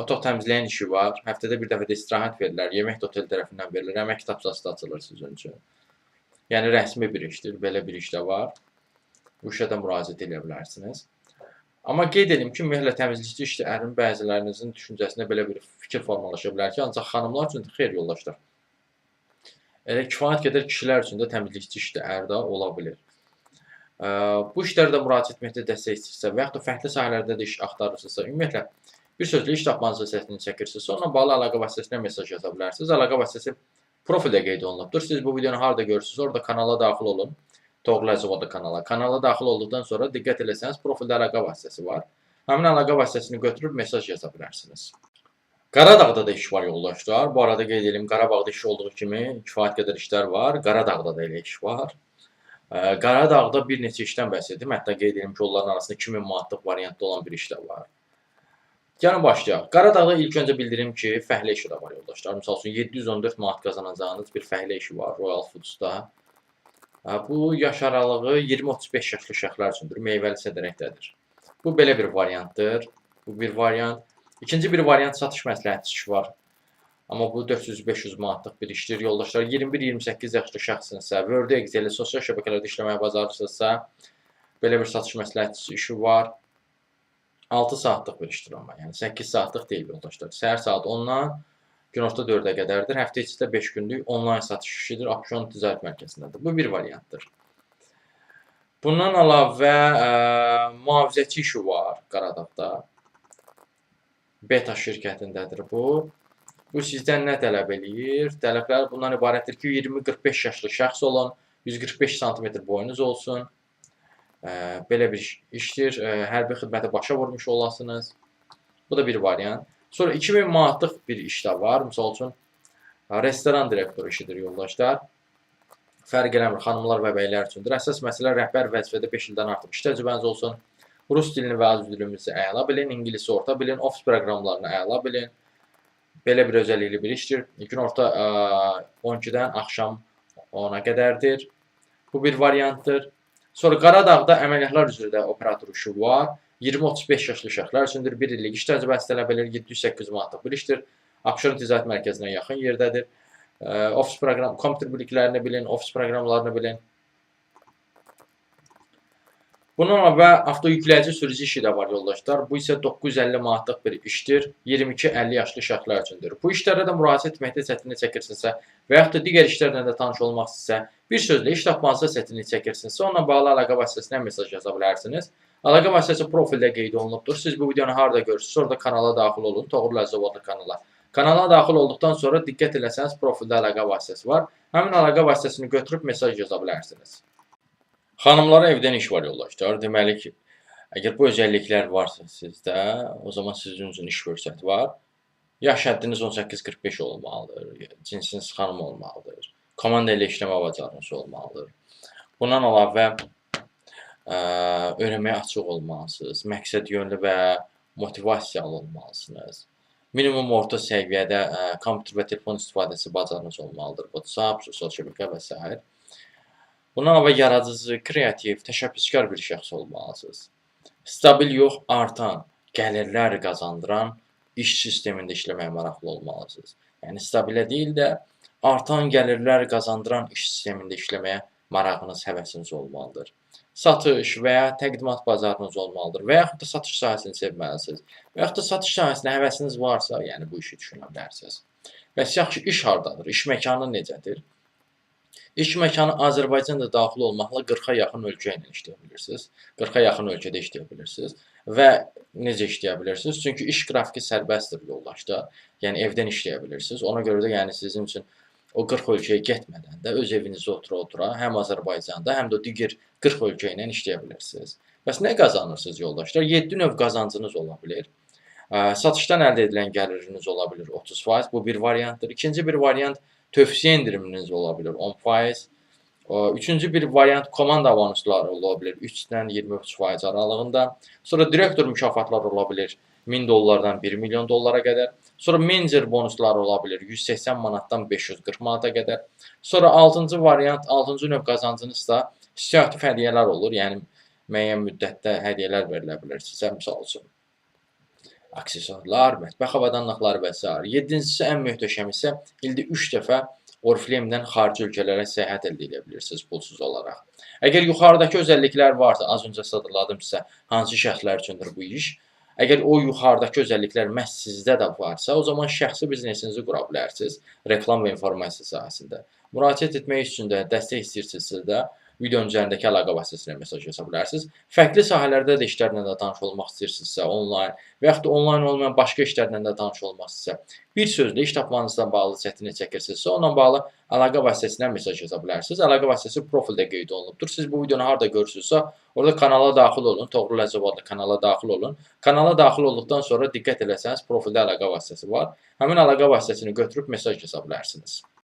otaq təmizləyən işi var. Həftədə bir dəfə də istirahət verirlər. Yemək də otel tərəfindən verilir. Əmək kitabçası da açılır sizin üçün. Yəni rəsmi bir işdir. Belə bir iş də var. Bu işə də müraciət edə bilərsiniz. Amma qeyd edim ki, ümumiyyətlə təmizlikçi işlərin bəzilərinizin düşüncəsində belə bir fikir formalaşa bilər ki, ancaq xanımlar üçün xeyr yoldaşlar. Elə kifayət qədər kişilər üçün də təmizlikçi işləri də ola bilir. Bu işlərdə müraciət etməkdə dəstək istəyirsə və yaxud da fərqli sahələrdə də iş axtarırsınızsa, ümumiyyətlə bir sözlə iş tapmanızı çətinlik çəkirsinizsə, onunla bağlı əlaqə vasitəsilə mesaj yaza bilərsiniz. Əlaqə vasitəsi profildə qeyd olunubdur. Siz bu videonu harda görürsünüz, orada kanala daxil olun. Toğrul Əcəboğlu kanala. Kanala daxil olduqdan sonra diqqət eləsəniz, profildə əlaqə vasitəsi var. Həmin əlaqə vasitəsini götürüb mesaj yaza bilərsiniz. Qaradağda da iş var yoldaşlar. Bu arada qeyd edim, Qarabağda iş olduğu kimi kifayət qədər işlər var. Qaradağda da elə iş var. Qaradağda bir neçə işdən bəhs edim. Hətta qeyd edim ki, onların arasında 2000 manatlıq variantda olan bir iş də var. Gəlin başlayaq. Qaradağda ilk öncə bildirim ki, fəhlə işi də var yoldaşlar. Misal üçün 714 manat qazanacağınız bir fəhlə işi var Royal Foods'da. Bu yaş aralığı 20-35 yaşlı şəxslər üçündür. Meyvəli sədərəkdədir. Bu belə bir variantdır. Bu bir variant. İkinci bir variant satış məsləhətçisi var. Amma bu 400-500 manatlıq bir işdir. Yoldaşlar 21-28 yaşlı şəxsinizsə, Word, Excel, sosial şəbəkələrdə işləməyə bacarırsınızsa, belə bir satış məsləhətçisi işi var. 6 saatlıq bir işdir amma. Yəni 8 saatlıq deyil yoldaşlar. Səhər saat 10-dan günorta 4-ə qədərdir. Həftə içində 5 günlük onlayn satış işidir. Abşeron Ticarət Mərkəzindədir. Bu bir variantdır. Bundan əlavə mühafizəçi işi var Qaradağda. Beta şirkətindədir bu. Bu sizdən nə tələb eləyir? Tələblər bundan ibarətdir ki, 20-45 yaşlı şəxs olun, 145 sm boyunuz olsun. Belə bir işdir. Hərbi xidmətə başa vurmuş olasınız. Bu da bir variant. Sonra 2000 manatlıq bir iş də var. Misal üçün, restoran direktoru işidir yoldaşlar. Fərq eləmir, xanımlar və bəylər üçündür. Əsas məsələ rəhbər vəzifədə 5 ildən artıq iş təcrübəniz olsun. Rus dilini və az dilimizi əla bilin, İngilisi orta bilin, ofis proqramlarını əla bilin. Belə bir özəllikli bir işdir. Günorta 12-dən axşam 10-a qədərdir. Bu bir variantdır. Sonra Qaradağda əməliyyatlar üzrə də operator işi var. 20-35 yaşlı şəxslər üçündür. 1 illik iş təcrübəsi tələb edir. 700-800 manatlıq bir işdir. Abşeron Ticarət Mərkəzinə yaxın yerdədir. Ofis proqram, kompüter biliklərini bilin, ofis proqramlarını bilin. Bununla və avtoyükləyici sürücü işi də var yoldaşlar. Bu isə 950 manatlıq bir işdir. 22-50 yaşlı şəxslər üçündür. Bu işlərə də müraciət etməkdə çətinlik çəkirsinizsə və yaxud da digər işlərlə də tanış olmaq istəsə, bir sözlə iş tapmanızda çətinlik çəkirsinizsə, onunla bağlı əlaqə vasitəsilə mesaj yaza bilərsiniz. Əlaqə vasitəsi profildə qeyd olunubdur. Siz bu videonu harda görürsünüz, orada kanala daxil olun. Toğrul Əcəboğlu kanala. Kanala daxil olduqdan sonra diqqət eləsəniz, profildə əlaqə vasitəsi var. Həmin əlaqə vasitəsini götürüb mesaj yaza bilərsiniz. Xanımlara evdən iş var yoldaşlar. Deməli ki, əgər bu özəlliklər varsa sizdə, o zaman sizin üçün iş fürsəti var. Yaş həddiniz 18-45 olmalıdır. Cinsiniz xanım olmalıdır. Komanda ilə işləmə bacarığınız olmalıdır. Bundan əlavə öyrənməyə açıq olmalısınız. Məqsəd yönlü və motivasiyalı olmalısınız. Minimum orta səviyyədə kompüter və telefon istifadəsi bacarığınız olmalıdır. WhatsApp, sosial şəbəkə və s. Bundan əlavə yaradıcı, kreativ, təşəbbüskar bir şəxs olmalısınız. Stabil yox, artan gəlirlər qazandıran iş sistemində işləməyə maraqlı olmalısınız. Yəni stabilə deyil də artan gəlirlər qazandıran iş sistemində işləməyə marağınız, həvəsiniz olmalıdır. Satış və ya təqdimat bazarınız olmalıdır və yaxud da satış sahəsini sevməlisiniz. Və yaxud da satış sahəsinə həvəsiniz varsa, yəni bu işi düşünə bilərsiniz. Bəs yaxşı, iş hardadır? İş məkanı necədir? İş məkanı Azərbaycanda daxil olmaqla 40-a yaxın ölkə ilə işləyə bilirsiniz. 40-a yaxın ölkədə işləyə bilirsiniz. Və necə işləyə bilirsiniz? Çünki iş qrafiki sərbəstdir yoldaşda. Yəni evdən işləyə bilirsiniz. Ona görə də yəni sizin üçün o 40 ölkəyə getmədən də öz evinizdə otura-otura həm Azərbaycanda, həm də digər 40 ölkə ilə işləyə bilirsiniz. Bəs nə qazanırsınız yoldaşlar? 7 növ qazancınız ola bilir. Satışdan əldə edilən gəliriniz ola bilər 30%. Bu bir variantdır. İkinci bir variant tövsiyə endiriminiz ola bilər 10%. Üçüncü bir variant komanda avansları ola bilər 3-dən 23% aralığında. Sonra direktor mükafatları ola bilər $1000-dan $1 milyon qədər. Sonra menecer bonusları ola bilər 180 manatdan 540 manata qədər. Sonra 6-cı variant, 6-cı növ qazancınız da sosial hədiyyələr olur. Yəni müəyyən müddətdə hədiyyələr verilə bilər sizə, misal üçün aksesuarlar, mətbəx avadanlıqları və s. 7-incisi ən möhtəşəmi isə ildə 3 dəfə Oriflame-dən xarici ölkələrə səyahət əldə edə bilirsiniz pulsuz olaraq. Əgər yuxarıdakı özəlliklər varsa, az öncə sıraladım sizə hansı şəxslər üçündür bu iş. Əgər o yuxarıdakı özəlliklər məhz sizdə də varsa, o zaman şəxsi biznesinizi qura bilərsiniz reklam və informasiya sahəsində. Müraciət etmək üçün də dəstək istəyirsinizsə də videonun üzərindəki əlaqə vasitəsilə mesaj yaza bilərsiniz. Fərqli sahələrdə də işlərlə də tanış olmaq istəyirsinizsə, onlayn və yaxud da onlayn olmayan başqa işlərlə də tanış olmaq istəyirsinizsə, bir sözlə iş tapmanızla bağlı çətinlik çəkirsinizsə, onunla bağlı əlaqə vasitəsilə mesaj yaza bilərsiniz. Əlaqə vasitəsi profildə qeyd olunubdur. Siz bu videonu harda görürsünüzsə, orada kanala daxil olun, Toğrul Əcəb adlı kanala daxil olun. Kanala daxil olduqdan sonra diqqət eləsəniz, profildə əlaqə vasitəsi var. Həmin əlaqə vasitəsini götürüb mesaj yaza bilərsiniz.